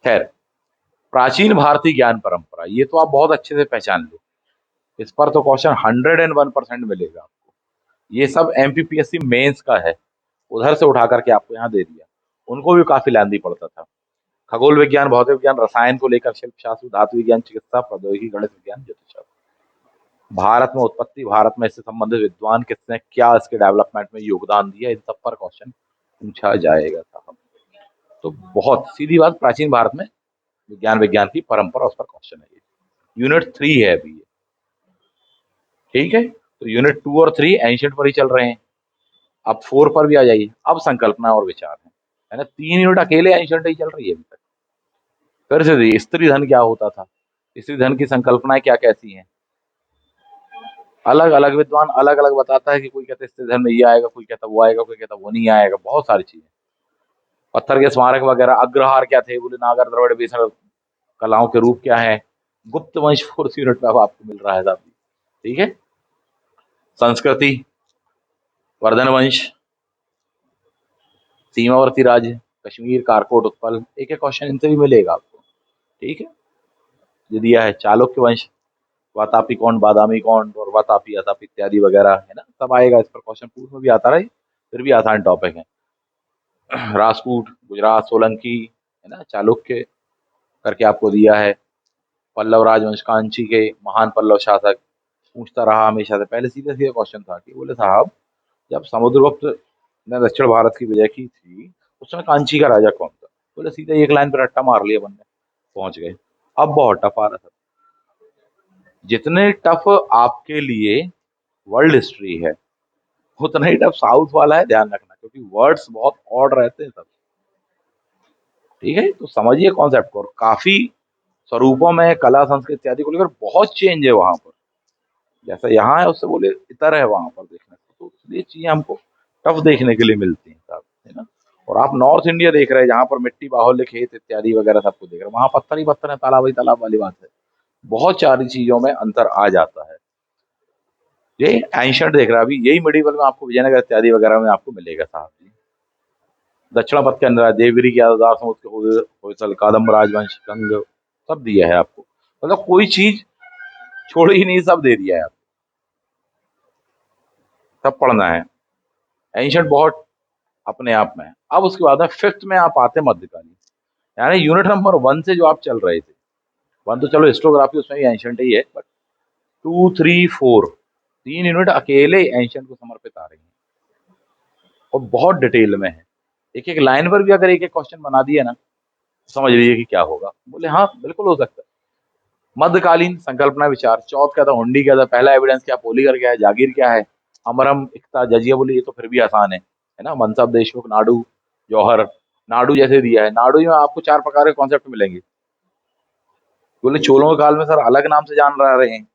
खैर, प्राचीन भारतीय ज्ञान परंपरा, ये तो आप बहुत अच्छे से पहचान लो। इस पर तो क्वेश्चन 101% मिलेगा आपको। ये सब एमपीपीएससी मेंस का है, उधर से उठा करके आपको यहाँ दे दिया। उनको भी काफी लैंदी पड़ता था। खगोल विज्ञान, भौतिक विज्ञान, रसायन को लेकर शिल्प शास्त्र, धातु विज्ञान, चिकित्सा, प्रौद्योगिकी, गणित विज्ञान, ज्योतिष शास्त्र। भारत में उत्पत्ति, भारत में इससे संबंधित विद्वान किसने क्या इसके डेवलपमेंट में योगदान दिया, इन सब पर क्वेश्चन पूछा जाएगा साहब। तो बहुत सीधी बात, प्राचीन भारत में विज्ञान की परंपरा, उस पर क्वेश्चन है ये। यूनिट 3 है अभी ये, ठीक है। तो यूनिट 2 और 3 एंशिएंट पर ही चल रहे हैं। अब 4 पर भी आ जाइए। अब संकल्पना और विचार है ना। 3 यूनिट अकेले एंशिएंट ही चल रही है अभी तक। फिर से देखिए, स्त्री धन क्या होता था, स्त्री धन की संकल्पनाएं क्या कैसी हैं, अलग अलग विद्वान अलग अलग बताता है कि कोई कहता है स्त्री धन में ये आएगा, कोई कहता वो आएगा, कोई कहता वो नहीं आएगा, बहुत सारी चीजें। पत्थर के स्मारक वगैरह, अग्रहार क्या थे, बोले नागर द्रविड़ बेसर कलाओं के रूप क्या है। गुप्त वंश 4 यूनिट में अब आपको मिल रहा है साहब, ठीक है। संस्कृति, वर्धन वंश, सीमावर्ती राज्य, कश्मीर, कारकोट, उत्पल, एक एक क्वेश्चन इनसे भी मिलेगा आपको, ठीक है। ये दिया है चालुक्य वंश, वातापी कौन, बादामी कौन, और वातापी अतापी इत्यादि वगैरह, है ना, सब आएगा इस पर क्वेश्चन। पूर्व में भी आता रहा, फिर भी आसान टॉपिक है। राजपूत, गुजरात, सोलंकी, है ना, चालुक्य करके आपको दिया है। पल्लव राजवंश, कांची के महान पल्लव शासक। पूछता रहा हमेशा से, पहले सीधे सीधे क्वेश्चन था कि बोले साहब, जब समुद्रगुप्त ने दक्षिण भारत की विजय की थी, उस समय कांची का राजा कौन था। बोले सीधे एक लाइन पर रट्टा मार लिया बंदे, पहुंच गए। अब बहुत टफ आ रहा था। जितने टफ आपके लिए वर्ल्ड हिस्ट्री है, उतना ही टफ साउथ वाला है, ध्यान रखना, क्योंकि वर्ड्स बहुत ऑड रहते हैं सब, ठीक है। तो समझिए कॉन्सेप्ट को, और काफी स्वरूपों में कला संस्कृति इत्यादि को लेकर बहुत चेंज है वहां पर। जैसा यहाँ है उससे बोले इतर है वहां पर देखने को, तो इसलिए चीजें हमको टफ देखने के लिए मिलती हैं साहब, है ना। और आप नॉर्थ इंडिया देख रहे हैं, जहाँ पर मिट्टी, बाहुल्य, खेत इत्यादि वगैरह सबको देख रहे हैं, वहां पत्थर ही पत्थर है, तालाब ही तालाब वाली बात है। बहुत सारी चीजों में अंतर आ जाता है। ये एंशिएंट देख रहा है, अभी यही मिडिवल में आपको विजयनगर इत्यादि वगैरह में आपको मिलेगा साहब जी। दक्षिण पथ के अंदर देवगिरी के आधार समुद्र के होयसल, कादम्ब राजवंश, गंग, सब दिया है आपको। मतलब कोई चीज छोड़ ही नहीं, सब दे दिया है आपको, सब पढ़ना है। एंशिएंट बहुत अपने आप में है। अब उसके बाद में फिफ्थ में आप आते हैं मध्यकालीन, यानी यूनिट नंबर 1 से जो आप चल रहे थे, 1 तो चलो हिस्टोग्राफी उसमें भी एंशिएंट ही है, बट 2, 3, 4 3 यूनिट अकेले एंशिएंट को समर्पित आ रही हैं, और बहुत डिटेल में है। एक एक लाइन पर भी अगर एक एक क्वेश्चन बना दिया ना, तो समझ लीजिए कि क्या होगा। बोले हाँ बिल्कुल हो सकता है। मध्यकालीन संकल्पना विचार, चौथ क्या था, हुंडी क्या था, पहला एविडेंस क्या, पोलीगर क्या है, जागीर क्या है, अमरम, इक्ता, जजिया। बोले ये तो फिर भी आसान है ना। मनसब, देशमुख, नाडू, जौहर। नाडू जैसे दिया है, नाडू में आपको 4 प्रकार के कॉन्सेप्ट मिलेंगे। बोले चोलों के काल में सर अलग नाम से जान रहे हैं,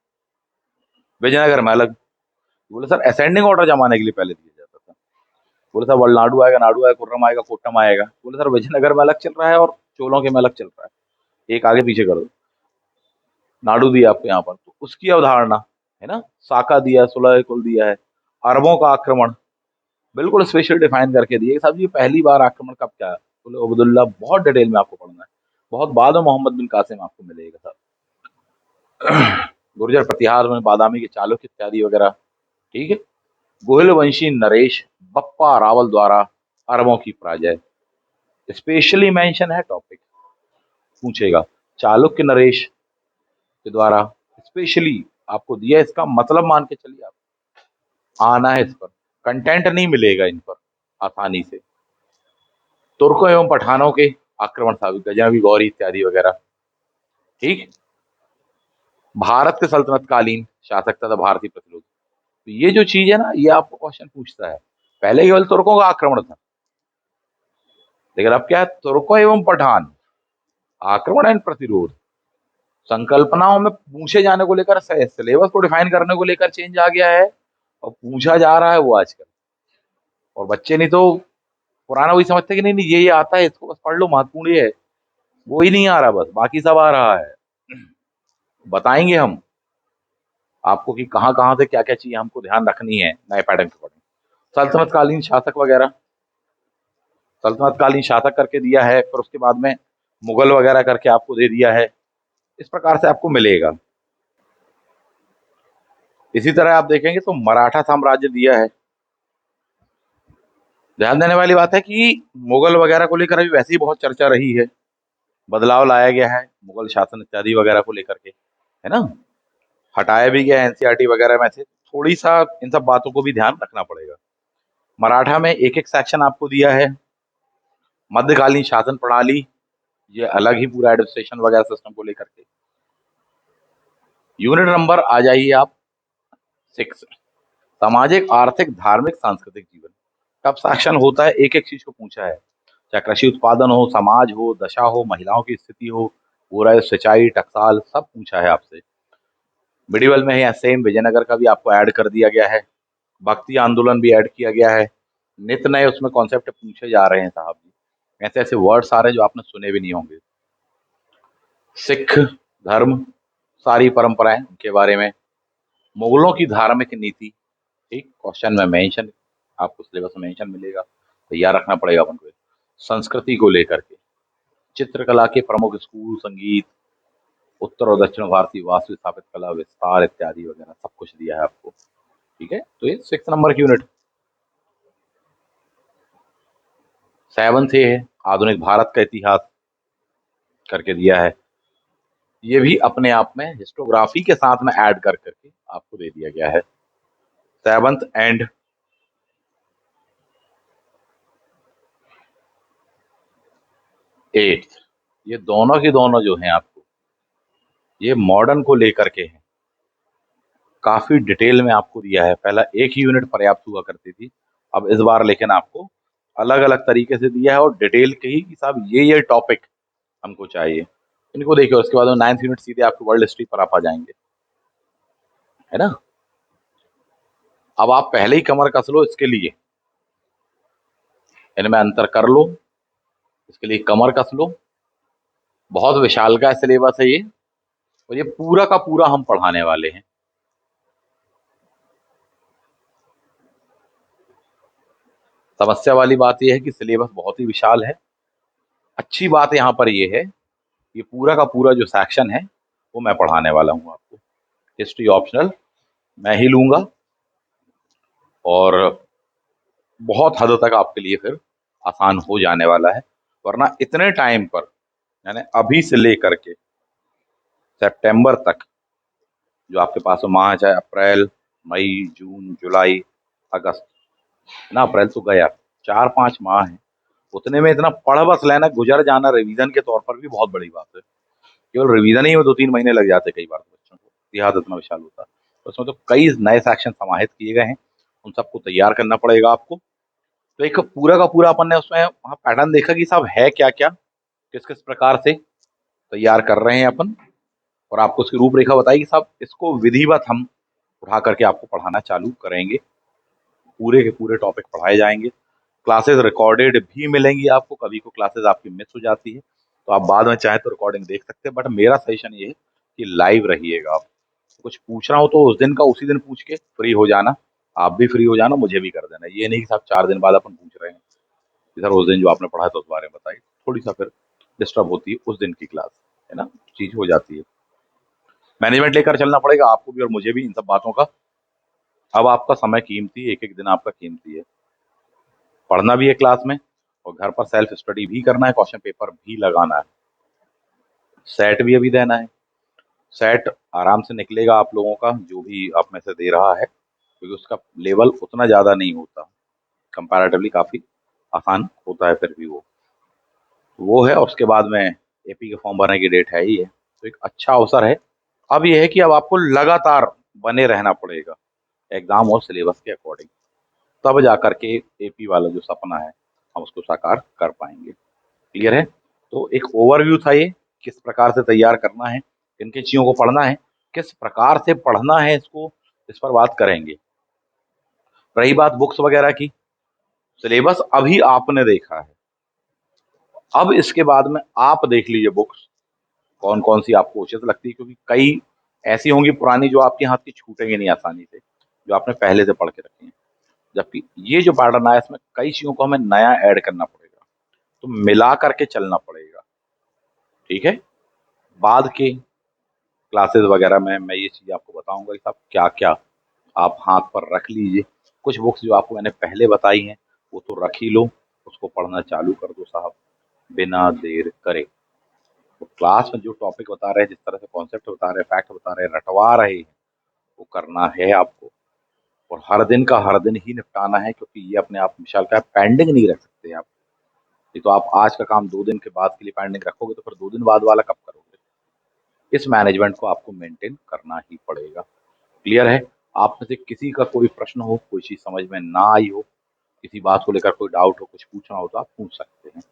विजयनगर में अलग। बोले सर असेंडिंग ऑर्डर जमाने के लिए पहले दिया जाता था। बोले सर वलनाडु आएगा, नाडू आएगा, कुर्रम आएगा, कोट्टम आएगा। बोले सर विजयनगर में अलग चल रहा है और चोलों के में अलग चल रहा है, एक आगे पीछे करो। नाडू दिया आपको यहाँ पर, तो उसकी अवधारणा, है ना। साका दिया, सुलह कुल दिया है। अरबों का आक्रमण बिल्कुल स्पेशल डिफाइन करके दिए साहब जी, पहली बार आक्रमण कब क्या है। बोले उबैदुल्लाह, बहुत डिटेल में आपको पढ़ना है। बहुत बाद में मोहम्मद बिन कासिम आपको मिलेगा साहब। गुर्जर प्रतिहार में बादामी के चालुक्य इत्यादि वगैरह, ठीक है। गोहिल वंशी नरेश बप्पा रावल द्वारा अरबों की पराजय, स्पेशली मेंशन है टॉपिक, पूछेगा। चालुक्य नरेश के द्वारा स्पेशली आपको दिया, इसका मतलब मान के चलिए आप, आना है इस पर, कंटेंट नहीं मिलेगा इन पर आसानी से। तुर्कों एवं पठानों के आक्रमण साबित, गजनवी, गौरी इत्यादि वगैरह, ठीक। भारत के सल्तनत कालीन शासक तथा भारतीय प्रतिरोध, तो ये जो चीज है ना, ये आपको क्वेश्चन पूछता है। पहले केवल तुर्कों का आक्रमण था, लेकिन अब क्या है, तुर्कों एवं पठान, आक्रमण एंड प्रतिरोध। संकल्पनाओं में पूछे जाने को लेकर, सिलेबस को डिफाइन करने को लेकर चेंज आ गया है, और पूछा जा रहा है वो आजकल। और बच्चे नहीं तो पुराना वही समझते कि नहीं नहीं ये आता है, इसको बस पढ़ लो, महत्वपूर्ण ये है। वो ही नहीं आ रहा, बस बाकी सब आ रहा है। बताएंगे हम आपको कि कहाँ कहाँ से क्या क्या चीजें हमको ध्यान रखनी है नए पैटर्न के अकॉर्डिंग। सल्तनतकालीन शासक वगैरह, सल्तनतकालीन शासक करके दिया है, फिर उसके बाद में मुगल वगैरह करके आपको दे दिया है। इस प्रकार से आपको मिलेगा। इसी तरह आप देखेंगे तो मराठा साम्राज्य दिया है। ध्यान देने वाली बात है कि मुगल वगैरह को लेकर अभी वैसे ही बहुत चर्चा रही है, बदलाव लाया गया है मुगल शासन इत्यादि वगैरह को लेकर के, है ना। हटाया भी गया एनसीईआरटी वगैरह में से, थोड़ी सा इन सब बातों को भी ध्यान रखना पड़ेगा। मराठा में एक एक सेक्शन आपको दिया है। मध्यकालीन शासन प्रणाली, ये अलग ही पूरा एडमिनिस्ट्रेशन वगैरह सिस्टम को लेकर के। यूनिट नंबर आ जाइए आप 6, सामाजिक आर्थिक धार्मिक सांस्कृतिक जीवन। कब सेक्शन होता है, एक एक चीज को पूछा है, चाहे कृषि उत्पादन हो, समाज हो, दशा हो, महिलाओं की स्थिति हो, पूरा सिंचाई, टकसाल, सब पूछा है आपसे। मिडिवल में है सेम, विजयनगर का भी आपको ऐड कर दिया गया है, भक्ति आंदोलन भी ऐड किया गया है। नित नए उसमें कॉन्सेप्ट पूछे जा रहे हैं साहब जी, ऐसे ऐसे वर्ड्स आ रहे हैं जो आपने सुने भी नहीं होंगे। सिख धर्म, सारी परंपराएं उनके बारे में। मुगलों की धार्मिक नीति, ठीक, क्वेश्चन में मेंशन, आपको सिलेबस में मेंशन मिलेगा, तैयार रखना पड़ेगा अपन को। संस्कृति को लेकर के, चित्रकला के प्रमुख स्कूल, संगीत, उत्तर और दक्षिण भारतीय वास्तु स्थापित कला, विस्तार इत्यादि वगैरह सब कुछ दिया है आपको। ठीक है, तो ये 6 नंबर की यूनिट। 7 ये है आधुनिक भारत का इतिहास करके दिया है। ये भी अपने आप में हिस्टोग्राफी के साथ में ऐड कर करके आपको दे दिया गया है। 7th एंड 8th, ये दोनों की दोनों जो हैं आपको, ये मॉडर्न को लेकर के हैं, काफी डिटेल में आपको दिया है। पहला एक ही यूनिट पर्याप्त हुआ करती थी, अब इस बार लेकिन आपको अलग अलग तरीके से दिया है और डिटेल के ही कि साहब ये टॉपिक हमको चाहिए, इनको देखिए। उसके बाद 9th यूनिट सीधे आपको वर्ल्ड हिस्ट्री पर आप आ जाएंगे, है ना। अब आप पहले ही कमर कस लो इसके लिए, इनमें अंतर कर लो, इसके लिए कमर कस लो। बहुत विशाल का सिलेबस है ये, और ये पूरा का पूरा हम पढ़ाने वाले हैं। समस्या वाली बात यह है कि सिलेबस बहुत ही विशाल है। अच्छी बात यहाँ पर ये है, ये पूरा का पूरा जो सेक्शन है वो मैं पढ़ाने वाला हूँ आपको। हिस्ट्री ऑप्शनल मैं ही लूंगा, और बहुत हद तक आपके लिए फिर आसान हो जाने वाला है। वरना इतने टाइम पर, यानी अभी से लेकर के सितंबर तक जो आपके पास माह है, चाहे अप्रैल, मई, जून, जुलाई, अगस्त, है ना, अप्रैल तो गया, 4-5 माह है, उतने में इतना पढ़ बस लेना, गुजर जाना रिवीजन के तौर पर भी बहुत बड़ी बात है। केवल रिवीजन ही में 2-3 महीने लग जाते कई बार तो बच्चों को, इतिहास इतना विशाल होता है। तो उसमें तो कई नए सेक्शन समाहित किए गए हैं, उन सबको तैयार करना पड़ेगा आपको। तो एक पूरा का पूरा अपन ने उसमें वहाँ पैटर्न देखा कि साहब है क्या क्या, किस किस प्रकार से तैयार कर रहे हैं अपन, और आपको उसकी रूपरेखा बताई कि साहब इसको विधिवत हम उठा करके आपको पढ़ाना चालू करेंगे। पूरे के पूरे टॉपिक पढ़ाए जाएंगे। क्लासेस रिकॉर्डेड भी मिलेंगी आपको, कभी को क्लासेस आपकी मिस हो जाती है तो आप बाद में चाहे तो रिकॉर्डिंग देख सकते हैं, बट मेरा सजेशन ये है कि लाइव रहिएगा आप। कुछ पूछना हो तो उस दिन का उसी दिन पूछ के फ्री हो जाना, आप भी फ्री हो जाना, मुझे भी कर देना। ये नहीं कि साहब 4 दिन बाद अपन पूछ रहे हैं कि सर उस दिन जो आपने पढ़ा था उस बारे में बताइए, थोड़ी सा फिर डिस्टर्ब होती है उस दिन की क्लास, है ना, चीज हो जाती है। मैनेजमेंट लेकर चलना पड़ेगा आपको भी और मुझे भी इन सब बातों का। अब आपका समय कीमती है, एक एक दिन आपका कीमती है, पढ़ना भी है क्लास में और घर पर सेल्फ स्टडी भी करना है, क्वेश्चन पेपर भी लगाना है, सेट भी अभी देना है। सेट आराम से निकलेगा आप लोगों का, जो भी आप में से दे रहा है, क्योंकि उसका लेवल उतना ज़्यादा नहीं होता, कंपैरेटिवली काफ़ी आसान होता है, फिर भी वो है। और उसके बाद में एपी के फॉर्म भरने की डेट है ही है, तो एक अच्छा अवसर है। अब ये है कि अब आपको लगातार बने रहना पड़ेगा एग्जाम और सिलेबस के अकॉर्डिंग, तब जा करके एपी वाला जो सपना है हम उसको साकार कर पाएंगे। क्लियर है। तो एक ओवरव्यू था ये, किस प्रकार से तैयार करना है, किन किन चीज़ों को पढ़ना है, किस प्रकार से पढ़ना है इसको, इस पर बात करेंगे। रही बात बुक्स वगैरह की, सिलेबस अभी आपने देखा है, अब इसके बाद में आप देख लीजिए बुक्स कौन कौन सी आपको उचित लगती है, क्योंकि कई ऐसी होंगी पुरानी जो आपके हाथ की छूटेंगी नहीं आसानी से, जो आपने पहले से पढ़ के रखी है। जबकि ये जो पैटर्न आया इसमें कई चीज़ों को हमें नया ऐड करना पड़ेगा, तो मिला करके चलना पड़ेगा। ठीक है, बाद के क्लासेस वगैरह में मैं ये चीज़ आपको बताऊंगा कि साहब क्या क्या आप हाथ पर रख लीजिए। कुछ बुक्स जो आपको मैंने पहले बताई हैं वो तो रख ही लो, उसको पढ़ना चालू कर दो साहब, बिना देर करे। तो क्लास में जो टॉपिक बता रहे हैं, जिस तरह से कॉन्सेप्ट बता रहे हैं, फैक्ट बता रहे हैं, रटवा रहे हैं, वो करना है आपको, और हर दिन का हर दिन ही निपटाना है, क्योंकि ये अपने आप मिसाल का पेंडिंग नहीं रख सकते आप। ये तो आप आज का काम 2 दिन के बाद के लिए पेंडिंग रखोगे तो फिर 2 दिन बाद वाला कब करोगे? इस मैनेजमेंट को आपको मेंटेन करना ही पड़ेगा। क्लियर है? आप में से किसी का कोई प्रश्न हो, कोई चीज समझ में ना आई हो, किसी बात को लेकर कोई डाउट हो, कुछ पूछना हो तो आप पूछ सकते हैं।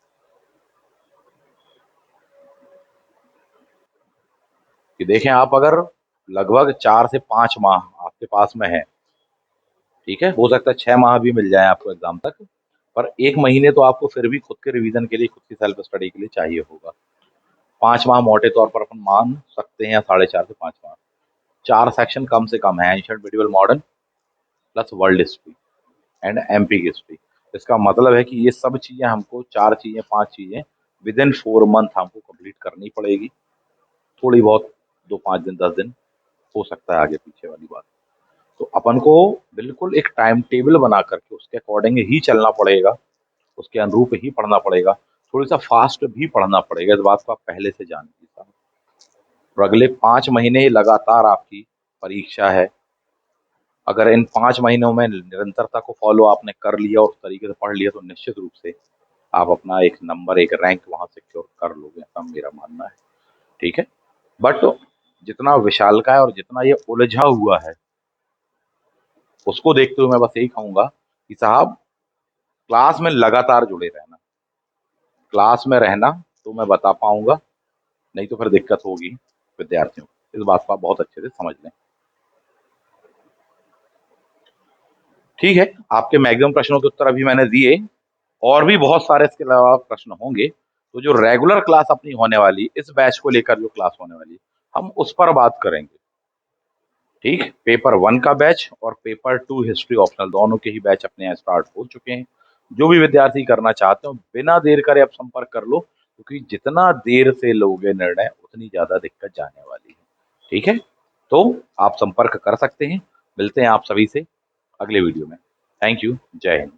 कि देखें, आप अगर लगभग 4 से 5 माह आपके पास में है, ठीक है, हो सकता है 6 माह भी मिल जाए आपको एग्जाम तक, पर 1 महीने तो आपको फिर भी खुद के रिवीजन के लिए, खुद की सेल्फ स्टडी के लिए चाहिए होगा। 5 माह मोटे तौर पर अपन मान सकते हैं, 4.5 से 5 माह। 4 सेक्शन कम से कम है, ancient medieval modern plus world history and MP की हिस्ट्री। इसका मतलब है कि ये सब चीजें हमको, 4 चीजें 5 चीजें विद इन 4 मंथ हमको कंप्लीट करनी पड़ेगी। थोड़ी बहुत 2-5 दिन 10 दिन हो सकता है आगे पीछे वाली बात। तो अपन को बिल्कुल एक टाइम टेबल बना करके उसके अकॉर्डिंग ही चलना पड़ेगा, उसके अनुरूप ही पढ़ना पड़ेगा। थोड़ी सा फास्ट भी पढ़ना पड़ेगा, इस बात को आप पहले से जान लीजिए। और अगले 5 महीने लगातार आपकी परीक्षा है। अगर इन 5 महीनों में निरंतरता को फॉलो आपने कर लिया और उस तरीके से पढ़ लिया तो निश्चित रूप से आप अपना एक नंबर, एक रैंक वहां सिक्योर कर लोगे, ऐसा मेरा मानना है। ठीक है, बट जितना विशालकाय और जितना ये उलझा हुआ है, उसको देखते हुए मैं बस यही कहूंगा कि साहब, क्लास में लगातार जुड़े रहना। क्लास में रहना तो मैं बता पाऊंगा, नहीं तो फिर दिक्कत होगी विद्यार्थियों को। इस बात को आप बहुत अच्छे से समझ लें। ठीक है, आपके मैक्सिमम प्रश्नों के उत्तर अभी मैंने दिए, और भी बहुत सारे इसके अलावा प्रश्न होंगे। तो जो रेगुलर क्लास अपनी होने वाली, इस बैच को लेकर जो क्लास होने वाली, हम उस पर बात करेंगे। ठीक, पेपर 1 का बैच और पेपर 2 हिस्ट्री ऑप्शनल, दोनों के ही बैच अपने यहाँ स्टार्ट हो चुके हैं। जो भी विद्यार्थी करना चाहते हो, बिना देर करे आप संपर्क कर लो, क्योंकि जितना देर से लोगे निर्णय, उतनी ज्यादा दिक्कत जाने वाली है। ठीक है, तो आप संपर्क कर सकते हैं। मिलते हैं आप सभी से अगले वीडियो में। Thank you. जय हिंद।